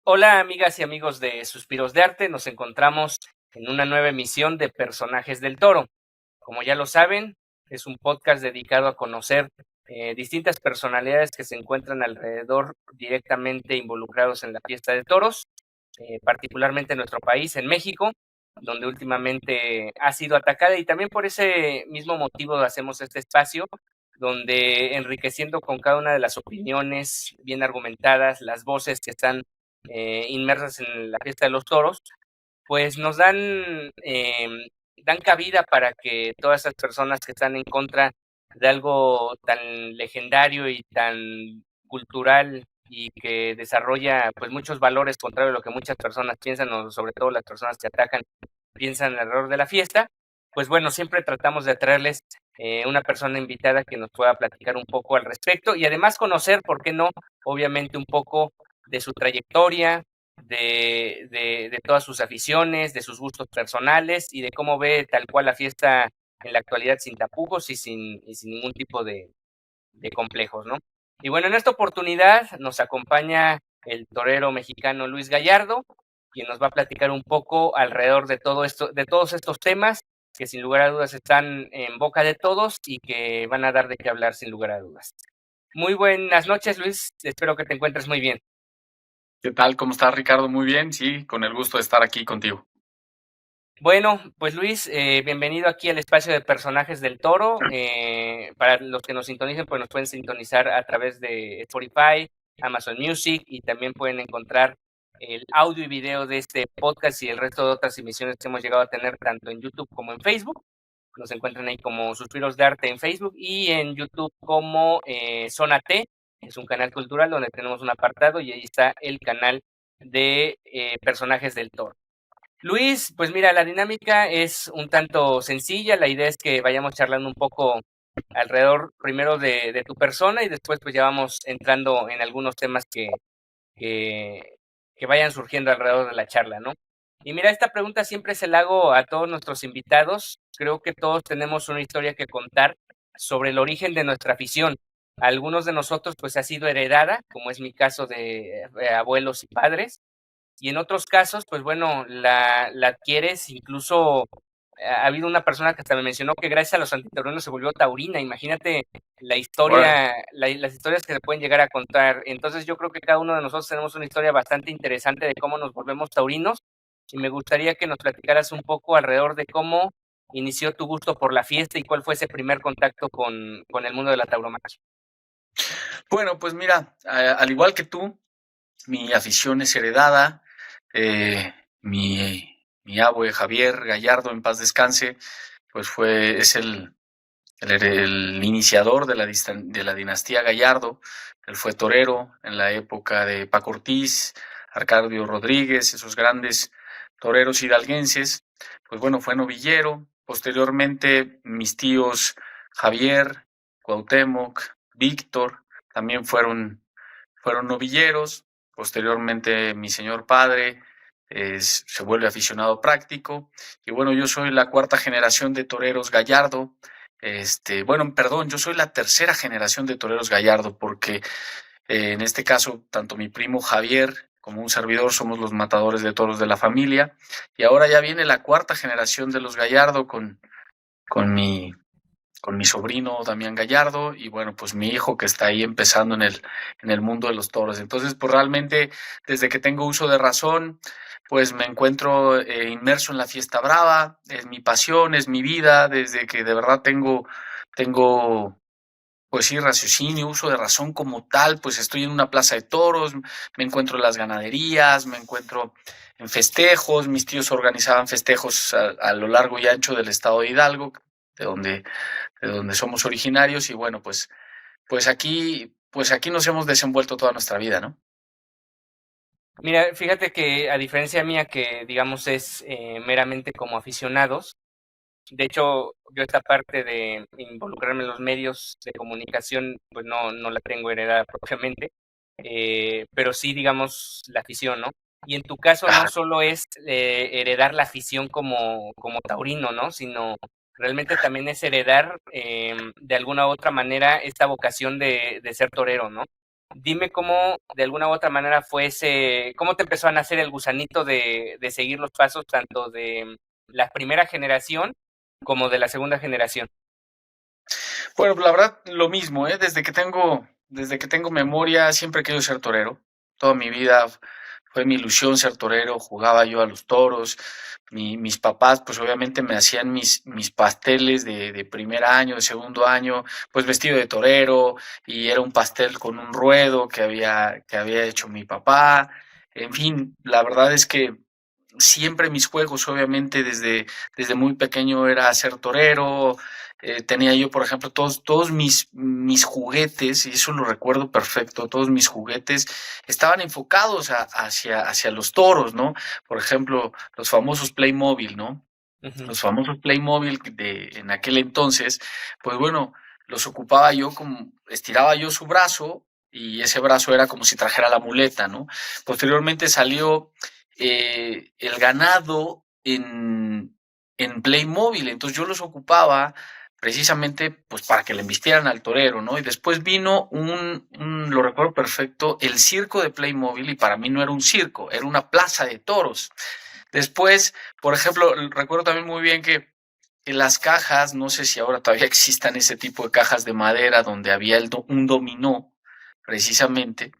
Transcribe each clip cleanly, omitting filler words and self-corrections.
Hola amigas y amigos de Suspiros de Arte, nos encontramos en una nueva emisión de Personajes del Toro. Como ya lo saben, es un podcast dedicado a conocer distintas personalidades que se encuentran alrededor directamente involucrados en la fiesta de toros, particularmente en nuestro país, en México, donde últimamente ha sido atacada y también por ese mismo motivo hacemos este espacio donde enriqueciendo con cada una de las opiniones bien argumentadas, las voces que están inmersas en la fiesta de los toros, pues nos dan cabida para que todas esas personas que están en contra de algo tan legendario y tan cultural y que desarrolla pues muchos valores contrario a lo que muchas personas piensan, o sobre todo las personas que atacan piensan alrededor de la fiesta, pues bueno, siempre tratamos de traerles una persona invitada que nos pueda platicar un poco al respecto y además conocer, ¿por qué no? Obviamente un poco de su trayectoria, de todas sus aficiones, de sus gustos personales y de cómo ve tal cual la fiesta en la actualidad sin tapujos y sin ningún tipo de complejos, ¿no? Y bueno, en esta oportunidad nos acompaña el torero mexicano Luis Gallardo, quien nos va a platicar un poco alrededor de todo esto, de todos estos temas que sin lugar a dudas están en boca de todos y que van a dar de qué hablar sin lugar a dudas. Muy buenas noches, Luis. Espero que te encuentres muy bien. ¿Qué tal? ¿Cómo estás, Ricardo? Muy bien, sí, con el gusto de estar aquí contigo. Bueno, pues Luis, bienvenido aquí al espacio de Personajes del Toro. Para los que nos sintonicen, pues nos pueden sintonizar a través de Spotify, Amazon Music y también pueden encontrar el audio y video de este podcast y el resto de otras emisiones que hemos llegado a tener tanto en YouTube como en Facebook. Nos encuentran ahí como Suspiros de Arte en Facebook y en YouTube como Zona T. Es un canal cultural donde tenemos un apartado y ahí está el canal de Personajes del Toro. Luis, pues mira, la dinámica es un tanto sencilla. La idea es que vayamos charlando un poco alrededor primero de tu persona y después pues ya vamos entrando en algunos temas que, que vayan surgiendo alrededor de la charla, ¿no? Y mira, esta pregunta siempre se la hago a todos nuestros invitados. Creo que todos tenemos una historia que contar sobre el origen de nuestra afición. Algunos de nosotros pues ha sido heredada, como es mi caso de abuelos y padres, y en otros casos, pues bueno, la adquieres, incluso ha habido una persona que hasta me mencionó que gracias a los antitaurinos se volvió taurina. Imagínate la Órale. historia, las historias que se pueden llegar a contar. Entonces yo creo que cada uno de nosotros tenemos una historia bastante interesante de cómo nos volvemos taurinos y me gustaría que nos platicaras un poco alrededor de cómo inició tu gusto por la fiesta y cuál fue ese primer contacto con el mundo de la tauromaquia. Bueno, pues mira, al igual que tú, mi afición es heredada. Mi abue Javier Gallardo, en paz descanse, pues es el iniciador de de la dinastía Gallardo. Él fue torero en la época de Paco Ortiz, Arcadio Rodríguez, esos grandes toreros hidalguenses. Pues bueno, fue novillero. Posteriormente, mis tíos Javier, Cuauhtémoc, Víctor, también fueron novilleros. Posteriormente, mi señor padre se vuelve aficionado práctico. Y bueno, yo soy la cuarta generación de toreros Gallardo. Bueno, perdón, yo soy la tercera generación de toreros Gallardo, porque en este caso, tanto mi primo Javier como un servidor somos los matadores de toros de la familia. Y ahora ya viene la cuarta generación de los Gallardo con mi, con mi sobrino Damián Gallardo y bueno, pues mi hijo que está ahí empezando en el mundo de los toros. Entonces, pues realmente desde que tengo uso de razón, pues me encuentro inmerso en la fiesta brava, es mi pasión, es mi vida, desde que de verdad tengo pues sí, raciocinio, uso de razón como tal, pues estoy en una plaza de toros, me encuentro en las ganaderías, me encuentro en festejos, mis tíos organizaban festejos a lo largo y ancho del estado de Hidalgo, de donde, de donde somos originarios, y bueno, pues aquí nos hemos desenvuelto toda nuestra vida, ¿no? Mira, fíjate que a diferencia mía, que digamos es meramente como aficionados. De hecho, yo esta parte de involucrarme en los medios de comunicación, pues no la tengo heredada propiamente, pero sí, digamos, la afición, ¿no? Y en tu caso no Ajá. solo es heredar la afición como taurino, ¿no? Sino realmente también es heredar de alguna u otra manera esta vocación de ser torero, ¿no? Dime cómo, de alguna u otra manera, cómo te empezó a nacer el gusanito de seguir los pasos tanto de la primera generación como de la segunda generación. Bueno, la verdad, lo mismo, ¿eh? Desde que tengo memoria, siempre he querido ser torero. Toda mi vida fue mi ilusión ser torero, jugaba yo a los toros. Mis papás, pues obviamente me hacían mis pasteles de primer año, de segundo año, pues vestido de torero, y era un pastel con un ruedo que había hecho mi papá. En fin, la verdad es que siempre mis juegos, obviamente, desde muy pequeño era ser torero. Tenía yo, por ejemplo, todos mis juguetes, y eso lo recuerdo perfecto, todos mis juguetes estaban enfocados hacia los toros, ¿no? Por ejemplo, los famosos Playmobil, ¿no? Ujú. Los famosos Playmobil en aquel entonces, pues bueno, los ocupaba yo como, estiraba yo su brazo y ese brazo era como si trajera la muleta, ¿no? Posteriormente salió el ganado en Playmobil, entonces yo los ocupaba precisamente pues para que le embistieran al torero, ¿no? Y después vino lo recuerdo perfecto, el circo de Playmobil, y para mí no era un circo, era una plaza de toros. Después, por ejemplo, recuerdo también muy bien que en las cajas, no sé si ahora todavía existan ese tipo de cajas de madera donde había un dominó, precisamente,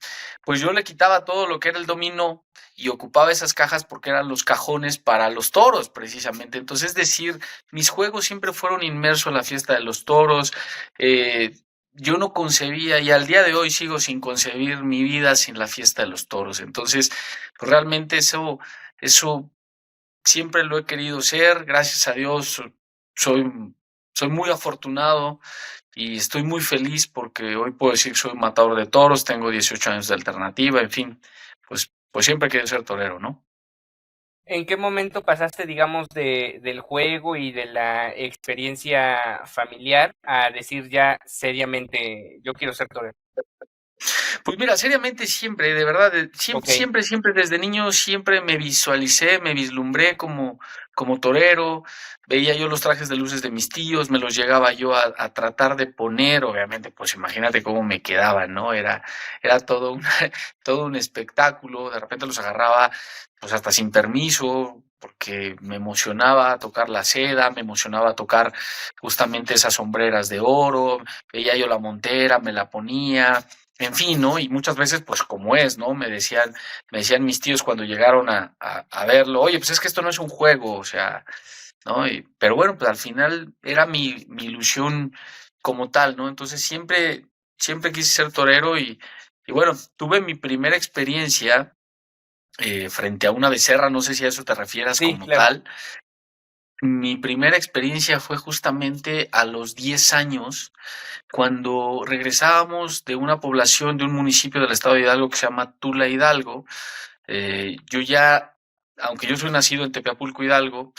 pues yo le quitaba todo lo que era el dominó y ocupaba esas cajas porque eran los cajones para los toros, precisamente. Entonces, es decir, mis juegos siempre fueron inmersos en la fiesta de los toros. eh, yo no concebía, y al día de hoy sigo sin concebir mi vida sin la fiesta de los toros. Entonces, pues realmente eso siempre lo he querido ser, gracias a Dios soy, soy muy afortunado y estoy muy feliz porque hoy puedo decir que soy matador de toros, tengo 18 años de alternativa, en fin, pues siempre he querido ser torero, ¿no? ¿En qué momento pasaste, digamos, del juego y de la experiencia familiar a decir ya seriamente, yo quiero ser torero? Pues mira, seriamente siempre, de verdad, siempre, Ok, siempre, siempre desde niño siempre me visualicé, me vislumbré como torero. Veía yo los trajes de luces de mis tíos, me los llegaba yo a tratar de poner, obviamente, pues imagínate cómo me quedaban, ¿no? Era todo un espectáculo. De repente los agarraba pues hasta sin permiso, porque me emocionaba tocar la seda, me emocionaba tocar justamente esas sombreras de oro. Veía yo la montera, me la ponía, en fin, ¿no? Y muchas veces, pues como es, ¿no? Me decían mis tíos cuando llegaron a verlo, oye, pues es que esto no es un juego, o sea, ¿no? Pero bueno, pues al final era mi ilusión como tal, ¿no? Entonces siempre quise ser torero, y bueno, tuve mi primera experiencia frente a una becerra, no sé si a eso te refieras sí, como claro. tal. Mi primera experiencia fue justamente a los 10 años, cuando regresábamos de una población de un municipio del estado de Hidalgo que se llama Tula Hidalgo. Yo ya, aunque yo soy nacido en Tepeapulco, Hidalgo,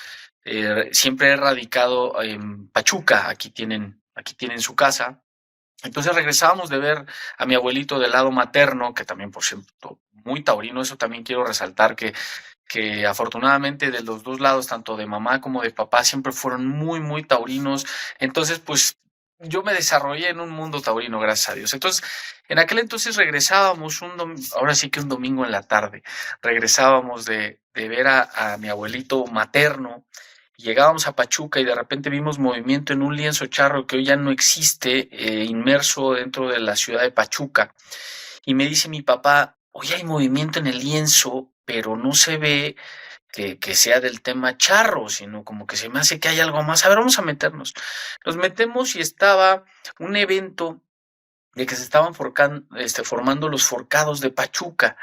siempre he radicado en Pachuca, aquí tienen su casa. Entonces regresábamos de ver a mi abuelito del lado materno, que también, por cierto, muy taurino. Eso también quiero resaltar, que afortunadamente de los dos lados, tanto de mamá como de papá, siempre fueron muy, muy taurinos. Entonces, pues yo me desarrollé en un mundo taurino, gracias a Dios. Entonces, en aquel entonces regresábamos ahora sí que un domingo en la tarde, regresábamos de ver a mi abuelito materno. Llegábamos a Pachuca y de repente vimos movimiento en un lienzo charro que hoy ya no existe, inmerso dentro de la ciudad de Pachuca. Y me dice mi papá, hoy hay movimiento en el lienzo, pero no se ve que sea del tema charro, sino como que se me hace que hay algo más. A ver, vamos a meternos. Nos metemos y estaba un evento de que se estaban formando los forcados de Pachuca.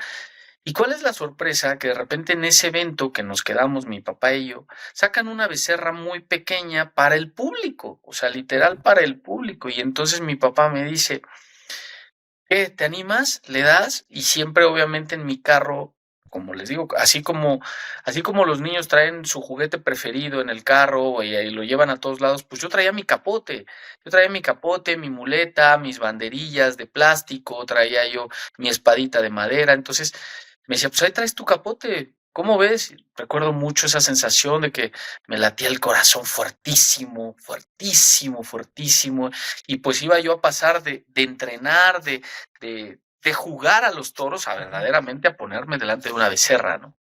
¿Y cuál es la sorpresa? Que de repente en ese evento que nos quedamos mi papá y yo, sacan una becerra muy pequeña para el público, o sea, literal Ujú. para el público. Y entonces mi papá me dice, ¿qué? ¿Te animas? ¿Le das? Y siempre, obviamente, en mi carro, como les digo, así como los niños traen su juguete preferido en el carro y lo llevan a todos lados, pues yo traía mi capote. Yo traía mi capote, mi muleta, mis banderillas de plástico, traía yo mi espadita de madera. Entonces me decía, pues ahí traes tu capote. ¿Cómo ves? Recuerdo mucho esa sensación de que me latía el corazón fuertísimo, fuertísimo, fuertísimo. Y pues iba yo a pasar de entrenar, de de jugar a los toros a verdaderamente a ponerme delante de una becerra, ¿no?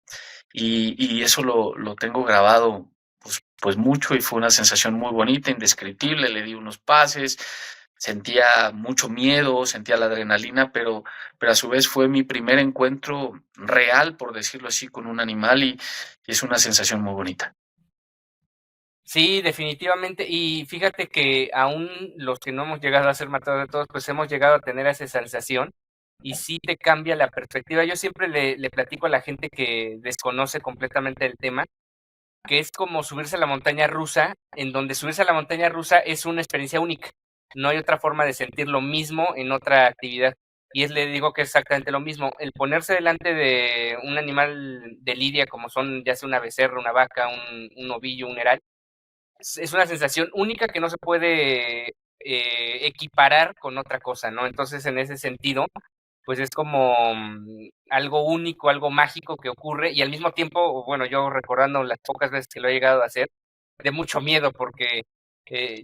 Y eso lo tengo grabado pues mucho y fue una sensación muy bonita, indescriptible. Le di unos pases, sentía mucho miedo, sentía la adrenalina, pero a su vez fue mi primer encuentro real, por decirlo así, con un animal y es una sensación muy bonita. Sí, definitivamente. Y fíjate que aún los que no hemos llegado a ser matadores de toros, pues hemos llegado a tener esa sensación y sí te cambia la perspectiva. Yo siempre le platico a la gente que desconoce completamente el tema, que es como subirse a la montaña rusa, en donde subirse a la montaña rusa es una experiencia única. No hay otra forma de sentir lo mismo en otra actividad. Y le digo que es exactamente lo mismo. El ponerse delante de un animal de lidia, como son ya sea una becerra, una vaca, un ovillo, un heral, es una sensación única que no se puede equiparar con otra cosa, ¿no? Entonces, en ese sentido, pues es como algo único, algo mágico que ocurre y al mismo tiempo, bueno, yo recordando las pocas veces que lo he llegado a hacer, de mucho miedo porque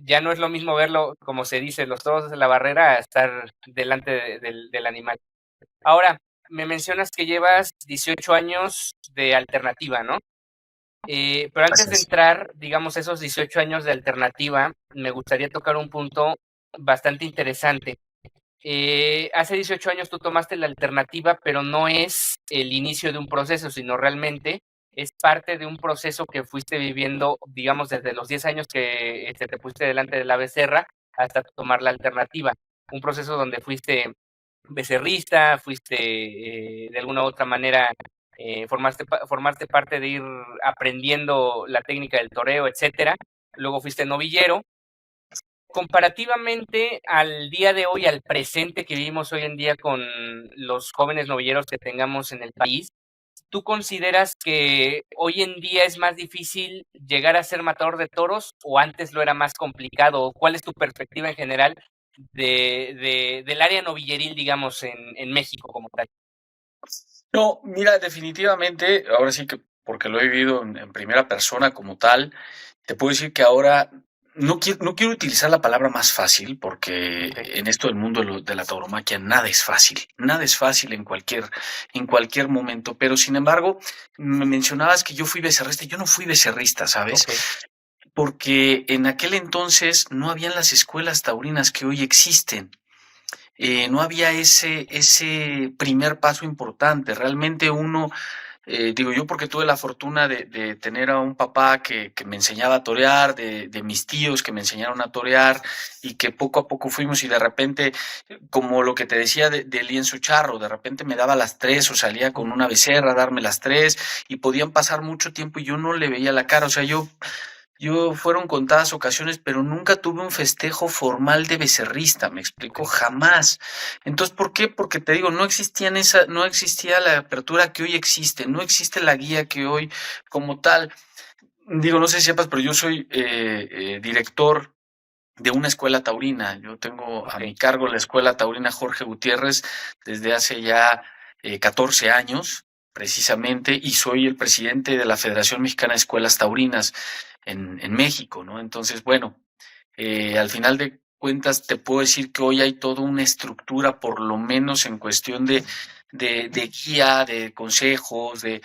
ya no es lo mismo verlo, como se dice, los toros de la barrera, a estar delante del animal. Ahora, me mencionas que llevas 18 años de alternativa, ¿no? Pero Así antes de es. entrar, digamos, esos 18 años de alternativa, me gustaría tocar un punto bastante interesante. Hace 18 años tú tomaste la alternativa, pero no es el inicio de un proceso, sino realmente es parte de un proceso que fuiste viviendo, digamos, desde los 10 años que te pusiste delante de la becerra hasta tomar la alternativa. Un proceso donde fuiste becerrista, fuiste de alguna u otra manera, formaste parte de ir aprendiendo la técnica del toreo, etcétera. Luego fuiste novillero. Comparativamente al día de hoy, al presente que vivimos hoy en día con los jóvenes novilleros que tengamos en el país, ¿tú consideras que hoy en día es más difícil llegar a ser matador de toros o antes lo era más complicado? ¿Cuál es tu perspectiva en general del área novilleril, digamos, en México como tal? No, mira, definitivamente, ahora sí que porque lo he vivido en primera persona como tal, te puedo decir que ahora no quiero utilizar la palabra más fácil, porque Okay. en esto del mundo de la tauromaquia nada es fácil en cualquier momento, pero sin embargo, me mencionabas que yo fui becerrista, yo no fui becerrista, ¿sabes? Okay. Porque en aquel entonces no habían las escuelas taurinas que hoy existen. No había ese primer paso importante. Realmente uno, digo yo porque tuve la fortuna de tener a un papá que me enseñaba a torear, de mis tíos que me enseñaron a torear y que poco a poco fuimos y de repente, como lo que te decía de lienzo charro, de repente me daba las tres o salía con una becerra a darme las tres y podían pasar mucho tiempo y yo no le veía la cara. O sea, yo fueron contadas ocasiones, pero nunca tuve un festejo formal de becerrista, ¿me explico? Okay. Jamás. Entonces, ¿por qué? Porque te digo, no existía la apertura que hoy existe, no existe la guía que hoy como tal. Digo, no sé si sepas, pero yo soy director de una escuela taurina. Yo tengo a mi Okay. cargo la escuela taurina Jorge Gutiérrez desde hace ya 14 años, precisamente, y soy el presidente de la Federación Mexicana de Escuelas Taurinas en México, ¿no? Entonces, bueno, al final de cuentas te puedo decir que hoy hay toda una estructura, por lo menos en cuestión de guía, de consejos, de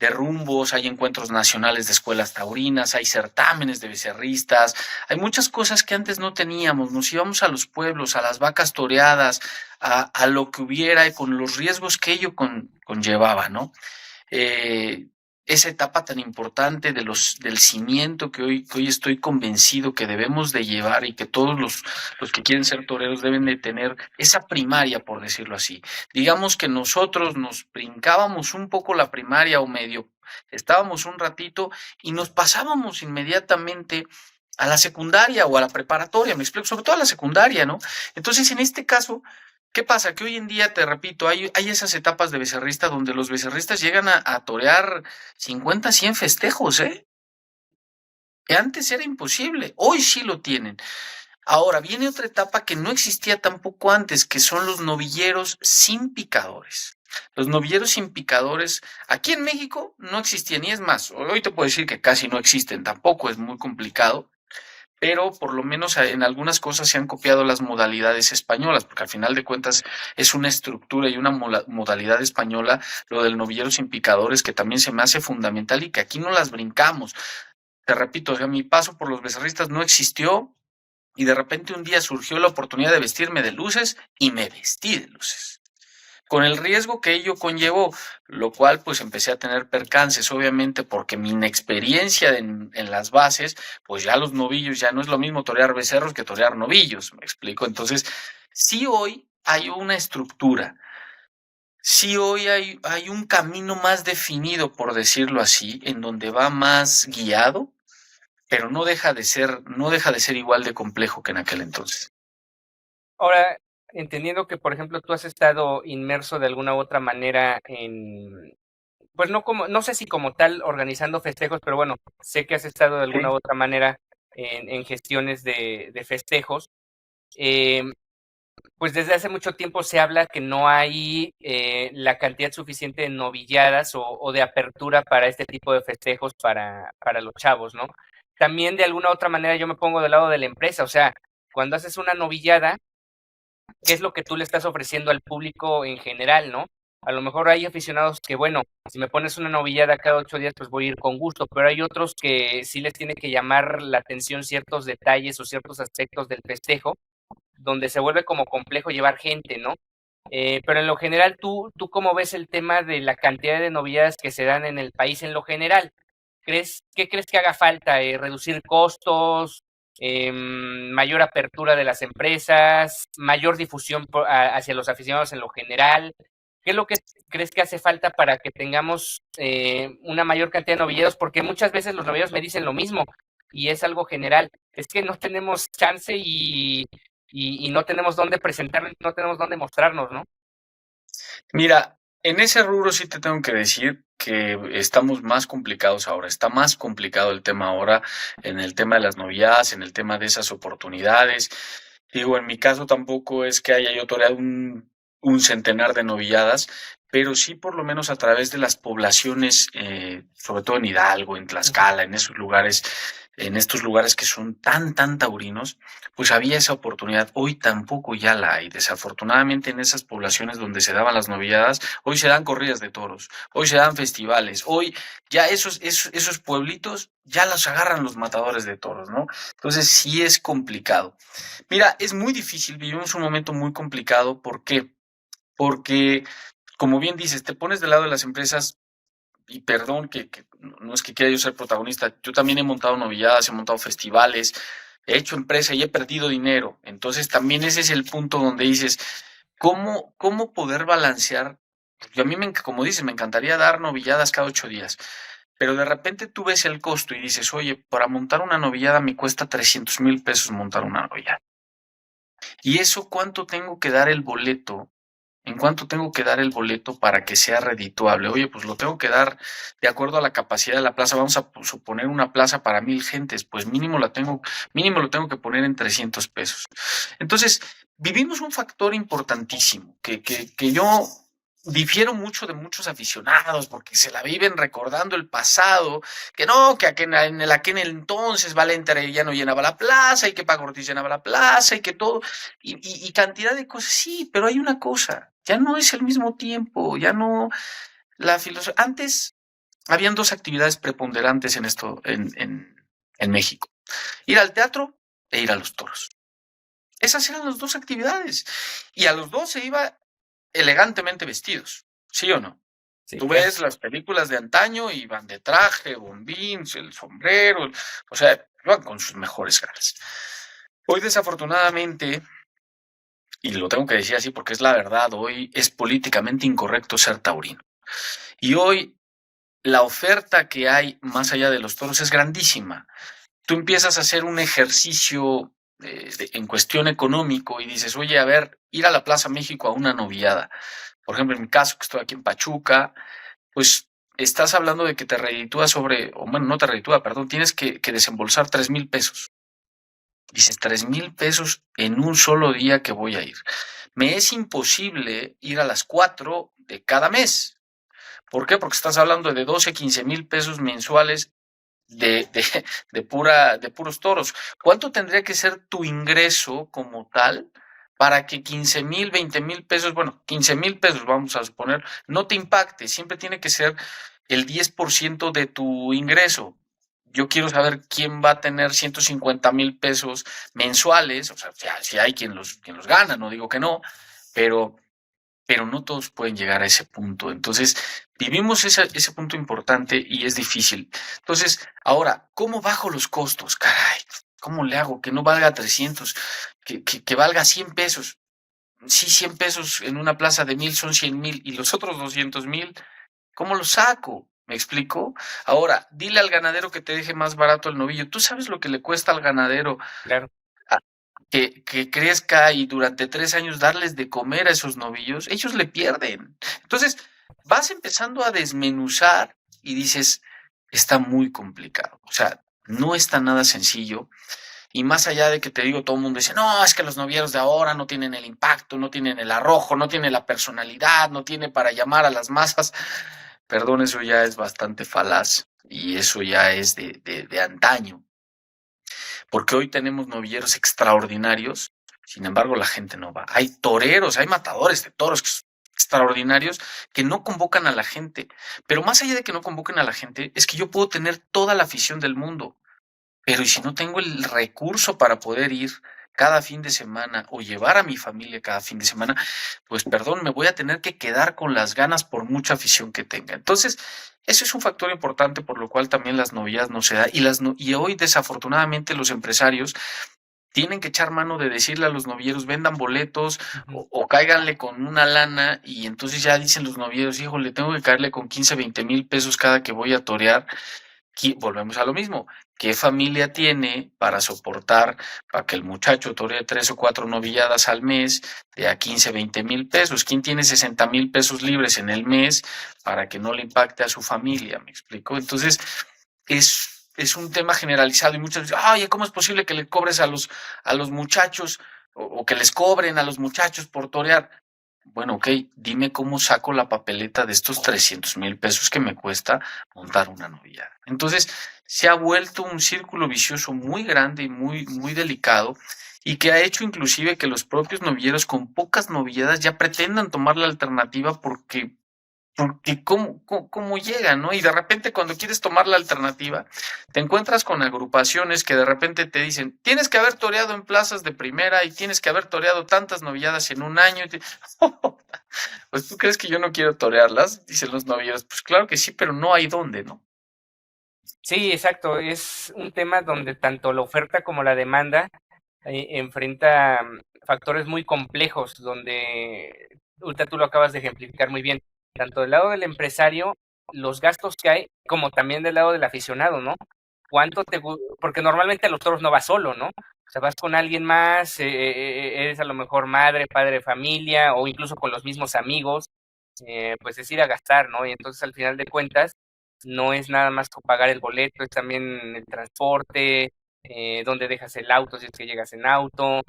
rumbos, hay encuentros nacionales de escuelas taurinas, hay certámenes de becerristas, hay muchas cosas que antes no teníamos, nos íbamos a los pueblos, a las vacas toreadas, a lo que hubiera y con los riesgos que ello conllevaba, ¿no? eh, Esa etapa tan importante del cimiento que hoy estoy convencido que debemos de llevar y que todos los que quieren ser toreros deben de tener esa primaria, por decirlo así. Digamos que nosotros nos brincábamos un poco la primaria o medio, estábamos un ratito y nos pasábamos inmediatamente a la secundaria o a la preparatoria, me explico, sobre todo a la secundaria, ¿no? Entonces, en este caso, ¿qué pasa? Que hoy en día, te repito, hay esas etapas de becerrista donde los becerristas llegan a torear 50, 100 festejos, ¿eh? Que antes era imposible, hoy sí lo tienen. Ahora viene otra etapa que no existía tampoco antes, que son los novilleros sin picadores. Los novilleros sin picadores aquí en México no existían, y es más, hoy te puedo decir que casi no existen, tampoco es muy complicado, pero por lo menos en algunas cosas se han copiado las modalidades españolas, porque al final de cuentas es una estructura y una modalidad española, lo del novillero sin picadores, que también se me hace fundamental y que aquí no las brincamos. Te repito, o sea, mi paso por los becerristas no existió y de repente un día surgió la oportunidad de vestirme de luces y me vestí de luces, con el riesgo que ello conllevó, lo cual pues empecé a tener percances, obviamente, porque mi inexperiencia en las bases, pues ya los novillos, ya no es lo mismo torear becerros que torear novillos, me explico. Entonces, sí hoy hay una estructura, sí hoy hay un camino más definido, por decirlo así, en donde va más guiado, pero no deja de ser igual de complejo que en aquel entonces. Ahora, entendiendo que, por ejemplo, tú has estado inmerso de alguna u otra manera en, pues no sé si como tal organizando festejos, pero bueno, sé que has estado de alguna u Sí. otra manera en gestiones de festejos. Eh, pues desde hace mucho tiempo se habla que no hay la cantidad suficiente de novilladas o de apertura para este tipo de festejos para los chavos, ¿no? También de alguna u otra manera yo me pongo del lado de la empresa, o sea, cuando haces una novillada, ¿qué es lo que tú le estás ofreciendo al público en general, no? A lo mejor hay aficionados que, bueno, si me pones una novillada cada 8 días, pues voy a ir con gusto, pero hay otros que sí les tiene que llamar la atención ciertos detalles o ciertos aspectos del festejo, donde se vuelve como complejo llevar gente, ¿no? Pero en lo general, ¿tú cómo ves el tema de la cantidad de novilladas que se dan en el país en lo general? ¿Qué crees que haga falta? ¿Reducir costos? ¿Mayor apertura de las empresas? ¿Mayor difusión hacia los aficionados en lo general? ¿Qué es lo que crees que hace falta para que tengamos una mayor cantidad de novillados? Porque muchas veces los novillados me dicen lo mismo y es algo general. Es que no tenemos chance y no tenemos dónde presentarnos, no tenemos dónde mostrarnos, ¿no? Mira, en ese rubro sí te tengo que decir que estamos más complicados ahora, está más complicado el tema ahora en el tema de las noviadas, en el tema de esas oportunidades. Digo, en mi caso tampoco es que haya yo toreado un centenar de novilladas, pero sí por lo menos a través de las poblaciones, sobre todo en Hidalgo, en Tlaxcala, en estos lugares que son tan taurinos, pues había esa oportunidad. Hoy tampoco ya la hay. Desafortunadamente en esas poblaciones donde se daban las novilladas, hoy se dan corridas de toros, hoy se dan festivales, hoy ya esos pueblitos ya los agarran los matadores de toros, ¿no? Entonces sí es complicado. Mira, es muy difícil, vivimos un momento muy complicado. ¿Por qué? Porque, como bien dices, te pones del lado de las empresas y perdón que no es que quiera yo ser protagonista, yo también he montado novilladas, he montado festivales, he hecho empresa y he perdido dinero. Entonces también ese es el punto donde dices, ¿cómo poder balancear? Yo a mí, como dices, me encantaría dar novilladas cada 8 días, pero de repente tú ves el costo y dices, oye, para montar una novillada me cuesta 300,000 pesos montar una novillada. ¿Y eso cuánto tengo que dar el boleto? ¿En cuánto tengo que dar el boleto para que sea redituable? Oye, pues lo tengo que dar de acuerdo a la capacidad de la plaza. Vamos a suponer una plaza para 1,000 gentes, pues mínimo lo tengo que poner en 300 pesos. Entonces, vivimos un factor importantísimo que yo difiero mucho de muchos aficionados porque se la viven recordando el pasado, que no, que aquel entonces Valente ya no llenaba la plaza y que Paco Ortiz llenaba la plaza y que todo, y cantidad de cosas, sí, pero hay una cosa, ya no es el mismo tiempo, ya no, la filosofía, antes habían dos actividades preponderantes en esto, en México, ir al teatro e ir a los toros. Esas eran las dos actividades, y a los dos se iba elegantemente vestidos, ¿sí o no? Sí, Tú claro. ves las películas de antaño y van de traje, bombín, el sombrero, o sea, van con sus mejores galas. Hoy, desafortunadamente, y lo tengo que decir así porque es la verdad, hoy es políticamente incorrecto ser taurino. Y hoy la oferta que hay más allá de los toros es grandísima. Tú empiezas a hacer un ejercicio en cuestión económico y dices, oye, a ver, ir a la Plaza México a una novillada. Por ejemplo, en mi caso, que estoy aquí en Pachuca, pues estás hablando de que te reditúa o bueno, no te reditúa, perdón, tienes que desembolsar 3,000 pesos. Dices, 3,000 pesos en un solo día que voy a ir. Me es imposible ir a las 4 de cada mes. ¿Por qué? Porque estás hablando de 12, 15,000 pesos mensuales de, de, de puros toros. ¿Cuánto tendría que ser tu ingreso como tal para que 15,000, 20,000 pesos, bueno, 15,000 pesos, vamos a suponer, no te impacte? Siempre tiene que ser el 10% de tu ingreso. Yo quiero saber quién va a tener 150,000 pesos mensuales, o sea, si hay quien los gana, no digo que no, pero no todos pueden llegar a ese punto. Entonces, vivimos ese punto importante y es difícil. Entonces, ahora, ¿cómo bajo los costos? Caray, ¿cómo le hago? Que no valga 300, que valga 100 pesos. Sí, 100 pesos en una plaza de 1,000 son 100,000 y los otros 200,000, ¿cómo los saco? ¿Me explico? Ahora, dile al ganadero que te deje más barato el novillo. ¿Tú sabes lo que le cuesta al ganadero Claro. que crezca y durante 3 años darles de comer a esos novillos? Ellos le pierden. Entonces, vas empezando a desmenuzar y dices, está muy complicado. O sea, no está nada sencillo. Y más allá de que te digo, todo el mundo dice, no, es que los novilleros de ahora no tienen el impacto, no tienen el arrojo, no tienen la personalidad, no tiene para llamar a las masas. Perdón, eso ya es bastante falaz y eso ya es de antaño, porque hoy tenemos novilleros extraordinarios, sin embargo la gente no va. Hay toreros, hay matadores de toros extraordinarios que no convocan a la gente, pero más allá de que no convoquen a la gente, es que yo puedo tener toda la afición del mundo, pero ¿y si no tengo el recurso para poder ir cada fin de semana o llevar a mi familia cada fin de semana? Pues perdón, me voy a tener que quedar con las ganas por mucha afición que tenga. Entonces, eso es un factor importante por lo cual también las novilladas no se da y hoy desafortunadamente los empresarios tienen que echar mano de decirle a los novilleros, vendan boletos Ujú. o cáiganle con una lana y entonces ya dicen los novilleros, híjole, tengo que caerle con 15, 20,000 pesos cada que voy a torear. Volvemos a lo mismo. ¿Qué familia tiene para soportar, para que el muchacho toree 3 o 4 novilladas al mes de a 15, 20,000 pesos? ¿Quién tiene 60,000 pesos libres en el mes para que no le impacte a su familia? ¿Me explico? Entonces, es un tema generalizado y muchas veces, ay, ¿cómo es posible que le cobres a los muchachos o que les cobren a los muchachos por torear? Bueno, ok, dime cómo saco la papeleta de estos 300,000 pesos que me cuesta montar una novillada. Entonces, se ha vuelto un círculo vicioso muy grande y muy, muy delicado y que ha hecho inclusive que los propios novilleros con pocas novilladas ya pretendan tomar la alternativa porque cómo llega, ¿no? Y de repente cuando quieres tomar la alternativa, te encuentras con agrupaciones que de repente te dicen, tienes que haber toreado en plazas de primera y tienes que haber toreado tantas novilladas en un año. Pues tú crees que yo no quiero torearlas, dicen los novilleros. Pues claro que sí, pero no hay dónde, ¿no? Sí, exacto. Es un tema donde tanto la oferta como la demanda enfrenta factores muy complejos, donde ahorita tú lo acabas de ejemplificar muy bien, tanto del lado del empresario, los gastos que hay, como también del lado del aficionado, ¿no? Porque normalmente a los toros no vas solo, ¿no? O sea, vas con alguien más, eres a lo mejor madre, padre de familia, o incluso con los mismos amigos, pues es ir a gastar, ¿no? Y entonces al final de cuentas, no es nada más que pagar el boleto, es también el transporte, dónde dejas el auto si es que llegas en auto,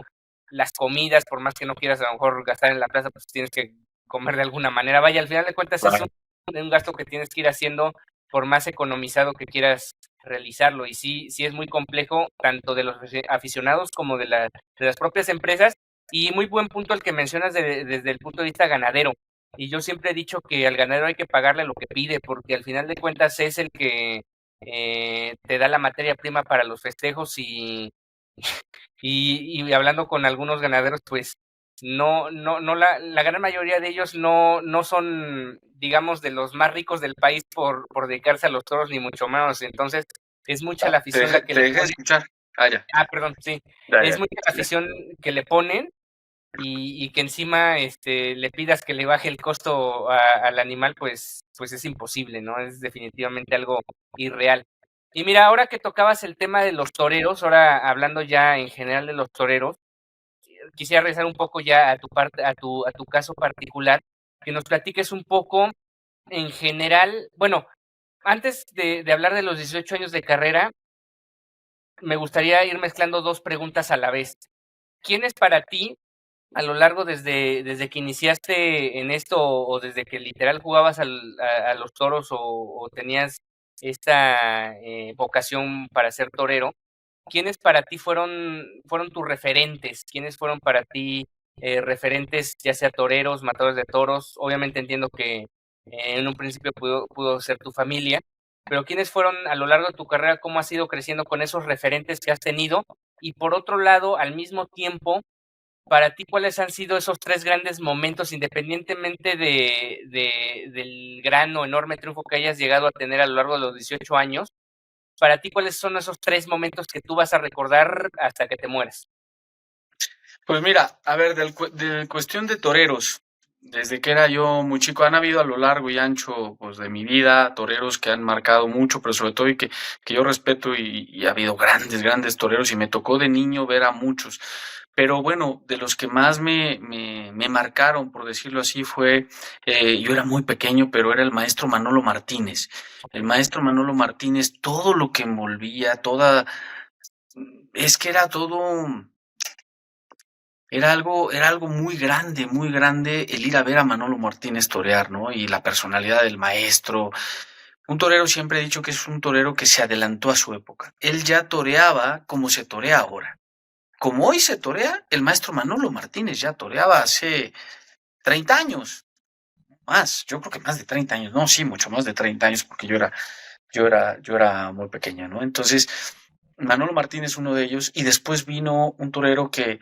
las comidas, por más que no quieras a lo mejor gastar en la plaza, pues tienes que comer de alguna manera. Vaya, al final de cuentas es Claro. un gasto que tienes que ir haciendo por más economizado que quieras realizarlo. Y sí, sí es muy complejo, tanto de los aficionados como de las propias empresas. Y muy buen punto el que mencionas desde el punto de vista ganadero. Y yo siempre he dicho que al ganadero hay que pagarle lo que pide, porque al final de cuentas es el que te da la materia prima para los festejos y hablando con algunos ganaderos, pues no la gran mayoría de ellos no son, digamos, de los más ricos del país por dedicarse a los toros, ni mucho menos. Entonces, es mucha la afición la que Te le dejé de ponen. escuchar. Ah, ya, Perdón, sí. ya, Es ya. mucha la afición que le ponen y que encima le pidas que le baje el costo al animal, pues es imposible, ¿no? Es definitivamente algo irreal. Y mira, ahora que tocabas el tema de los toreros, ahora hablando ya en general de los toreros, quisiera regresar un poco ya a tu parte, a tu caso particular, que nos platiques un poco en general, bueno, antes de hablar de los 18 años de carrera, me gustaría ir mezclando dos preguntas a la vez. ¿Quién es para ti a lo largo desde que iniciaste en esto o desde que literal jugabas a los toros o tenías esta vocación para ser torero, ¿quiénes para ti fueron tus referentes? ¿Quiénes fueron para ti referentes, ya sea toreros, matadores de toros? Obviamente entiendo que en un principio pudo ser tu familia, pero ¿quiénes fueron a lo largo de tu carrera? ¿Cómo has ido creciendo con esos referentes que has tenido? Y por otro lado, al mismo tiempo, para ti, ¿cuáles han sido esos 3 grandes momentos, independientemente del gran o enorme triunfo que hayas llegado a tener a lo largo de los 18 años? Para ti, ¿cuáles son esos 3 momentos que tú vas a recordar hasta que te mueras? Pues mira, a ver, de cuestión de toreros, desde que era yo muy chico, han habido a lo largo y ancho pues, de mi vida toreros que han marcado mucho, pero sobre todo y que yo respeto y ha habido grandes toreros y me tocó de niño ver a muchos. Pero bueno, de los que más me marcaron, por decirlo así, fue, yo era muy pequeño, pero era el maestro Manolo Martínez. El maestro Manolo Martínez, todo lo que envolvía, es que era todo, era algo muy grande el ir a ver a Manolo Martínez torear, ¿no? Y la personalidad del maestro. Un torero siempre he dicho que es un torero que se adelantó a su época. Él ya toreaba como se torea ahora. Como hoy se torea, el maestro Manolo Martínez ya toreaba hace 30 años. Más, yo creo que más de 30 años. No, sí, mucho más de 30 años, porque yo era muy pequeño, ¿no? Entonces, Manolo Martínez uno de ellos, y después vino un torero que,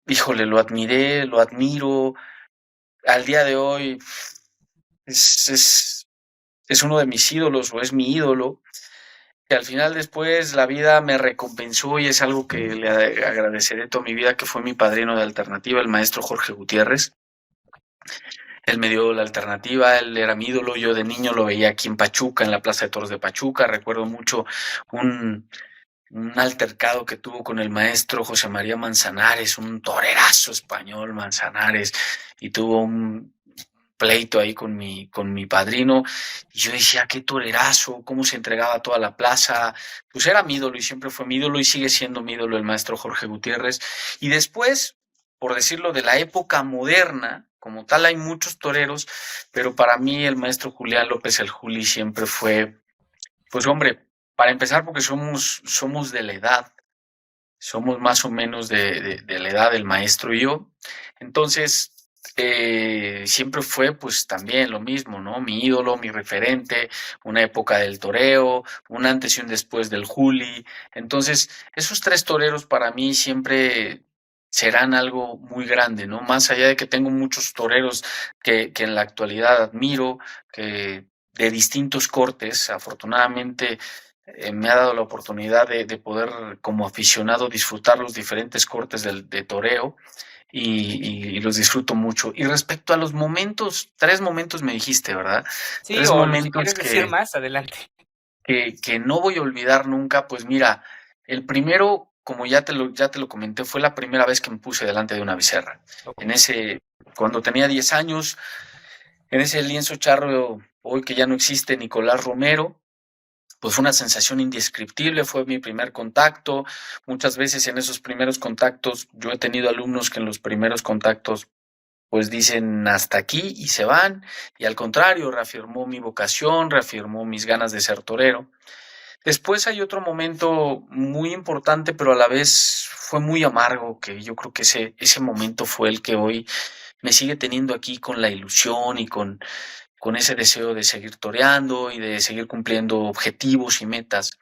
híjole, lo admiré, lo admiro. Al día de hoy es, es, es uno de mis ídolos o es mi ídolo, que al final después la vida me recompensó y es algo que le agradeceré toda mi vida, que fue mi padrino de alternativa, el maestro Jorge Gutiérrez. Él me dio la alternativa, él era mi ídolo, yo de niño lo veía aquí en Pachuca, en la Plaza de Toros de Pachuca, recuerdo mucho un, un altercado que tuvo con el maestro José María Manzanares, un torerazo español Manzanares, y tuvo un pleito ahí con mi padrino, y yo decía, qué torerazo, cómo se entregaba toda la plaza, pues era mi ídolo y siempre fue mi ídolo y sigue siendo mi ídolo el maestro Jorge Gutiérrez. Y después, por decirlo, de la época moderna, como tal hay muchos toreros, pero para mí el maestro Julián López el Juli siempre fue, pues hombre, para empezar porque somos de la edad, somos más o menos de la edad del maestro y yo. Entonces, siempre fue pues también lo mismo, ¿no? Mi ídolo, mi referente, una época del toreo, un antes y un después del Juli. Entonces, esos 3 toreros para mí siempre serán algo muy grande, ¿no? Más allá de que tengo muchos toreros que en la actualidad admiro, que de distintos cortes, afortunadamente me ha dado la oportunidad de poder, como aficionado, disfrutar los diferentes cortes de toreo y los disfruto mucho. Y respecto a los momentos, 3 momentos me dijiste, ¿verdad? Sí, 3 o si momentos quieres decir más, adelante. que no voy a olvidar nunca. Pues mira, el primero, como ya te lo comenté, fue la primera vez que me puse delante de una becerra. En Okey. ese, cuando tenía 10 años, en ese lienzo charro, hoy que ya no existe, Nicolás Romero, pues fue una sensación indescriptible, fue mi primer contacto. Muchas veces en esos primeros contactos, yo he tenido alumnos que en los primeros contactos pues dicen hasta aquí y se van, y al contrario, reafirmó mi vocación, reafirmó mis ganas de ser torero. Después hay otro momento muy importante, pero a la vez fue muy amargo, que yo creo que ese momento fue el que hoy me sigue teniendo aquí con la ilusión y con ese deseo de seguir toreando y de seguir cumpliendo objetivos y metas.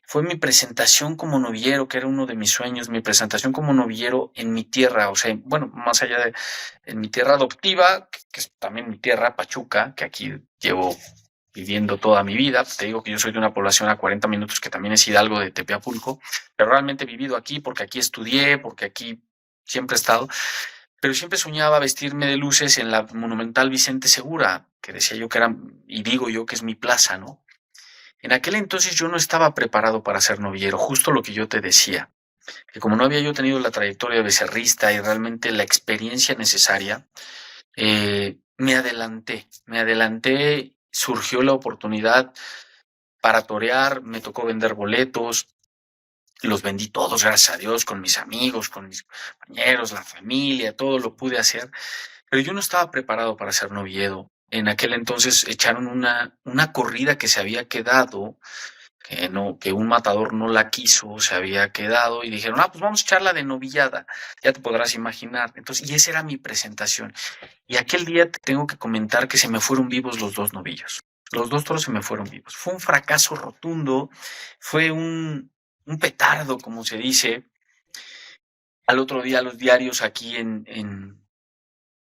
Fue mi presentación como novillero, que era uno de mis sueños, mi presentación como novillero en mi tierra, o sea, bueno, más allá de en mi tierra adoptiva, que es también mi tierra, Pachuca, que aquí llevo viviendo toda mi vida. Te digo que yo soy de una población a 40 minutos que también es Hidalgo de Tepeapulco, pero realmente he vivido aquí porque aquí estudié, porque aquí siempre he estado, pero siempre soñaba vestirme de luces en la monumental Vicente Segura, que decía yo que era, y digo yo que es mi plaza, ¿no? En aquel entonces yo no estaba preparado para ser novillero, justo lo que yo te decía, que como no había yo tenido la trayectoria de becerrista y realmente la experiencia necesaria, me adelanté, surgió la oportunidad para torear, me tocó vender boletos, los vendí todos, gracias a Dios, con mis amigos, con mis compañeros, la familia, todo lo pude hacer, pero yo no estaba preparado para ser novillero, en aquel entonces echaron una corrida que se había quedado, que un matador no la quiso, se había quedado, y dijeron, pues vamos a echarla de novillada, ya te podrás imaginar. Entonces, y esa era mi presentación. Y aquel día te tengo que comentar que se me fueron vivos los dos novillos. Los dos toros se me fueron vivos. Fue un fracaso rotundo, fue un petardo, como se dice. Al otro día los diarios aquí en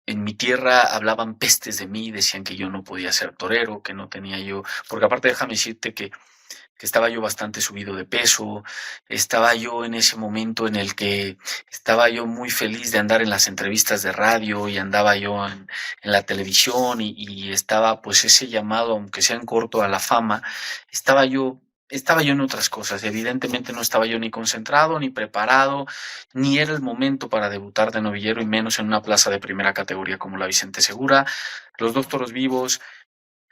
mi tierra hablaban pestes de mí, decían que yo no podía ser torero, que no tenía yo, porque aparte déjame decirte que estaba yo bastante subido de peso, estaba yo en ese momento en el que estaba yo muy feliz de andar en las entrevistas de radio y andaba yo en la televisión y estaba pues ese llamado, aunque sea en corto, a la fama, estaba yo... Estaba yo en otras cosas, evidentemente no estaba yo ni concentrado, ni preparado, ni era el momento para debutar de novillero y menos en una plaza de primera categoría como la Vicente Segura. Los dos toros vivos,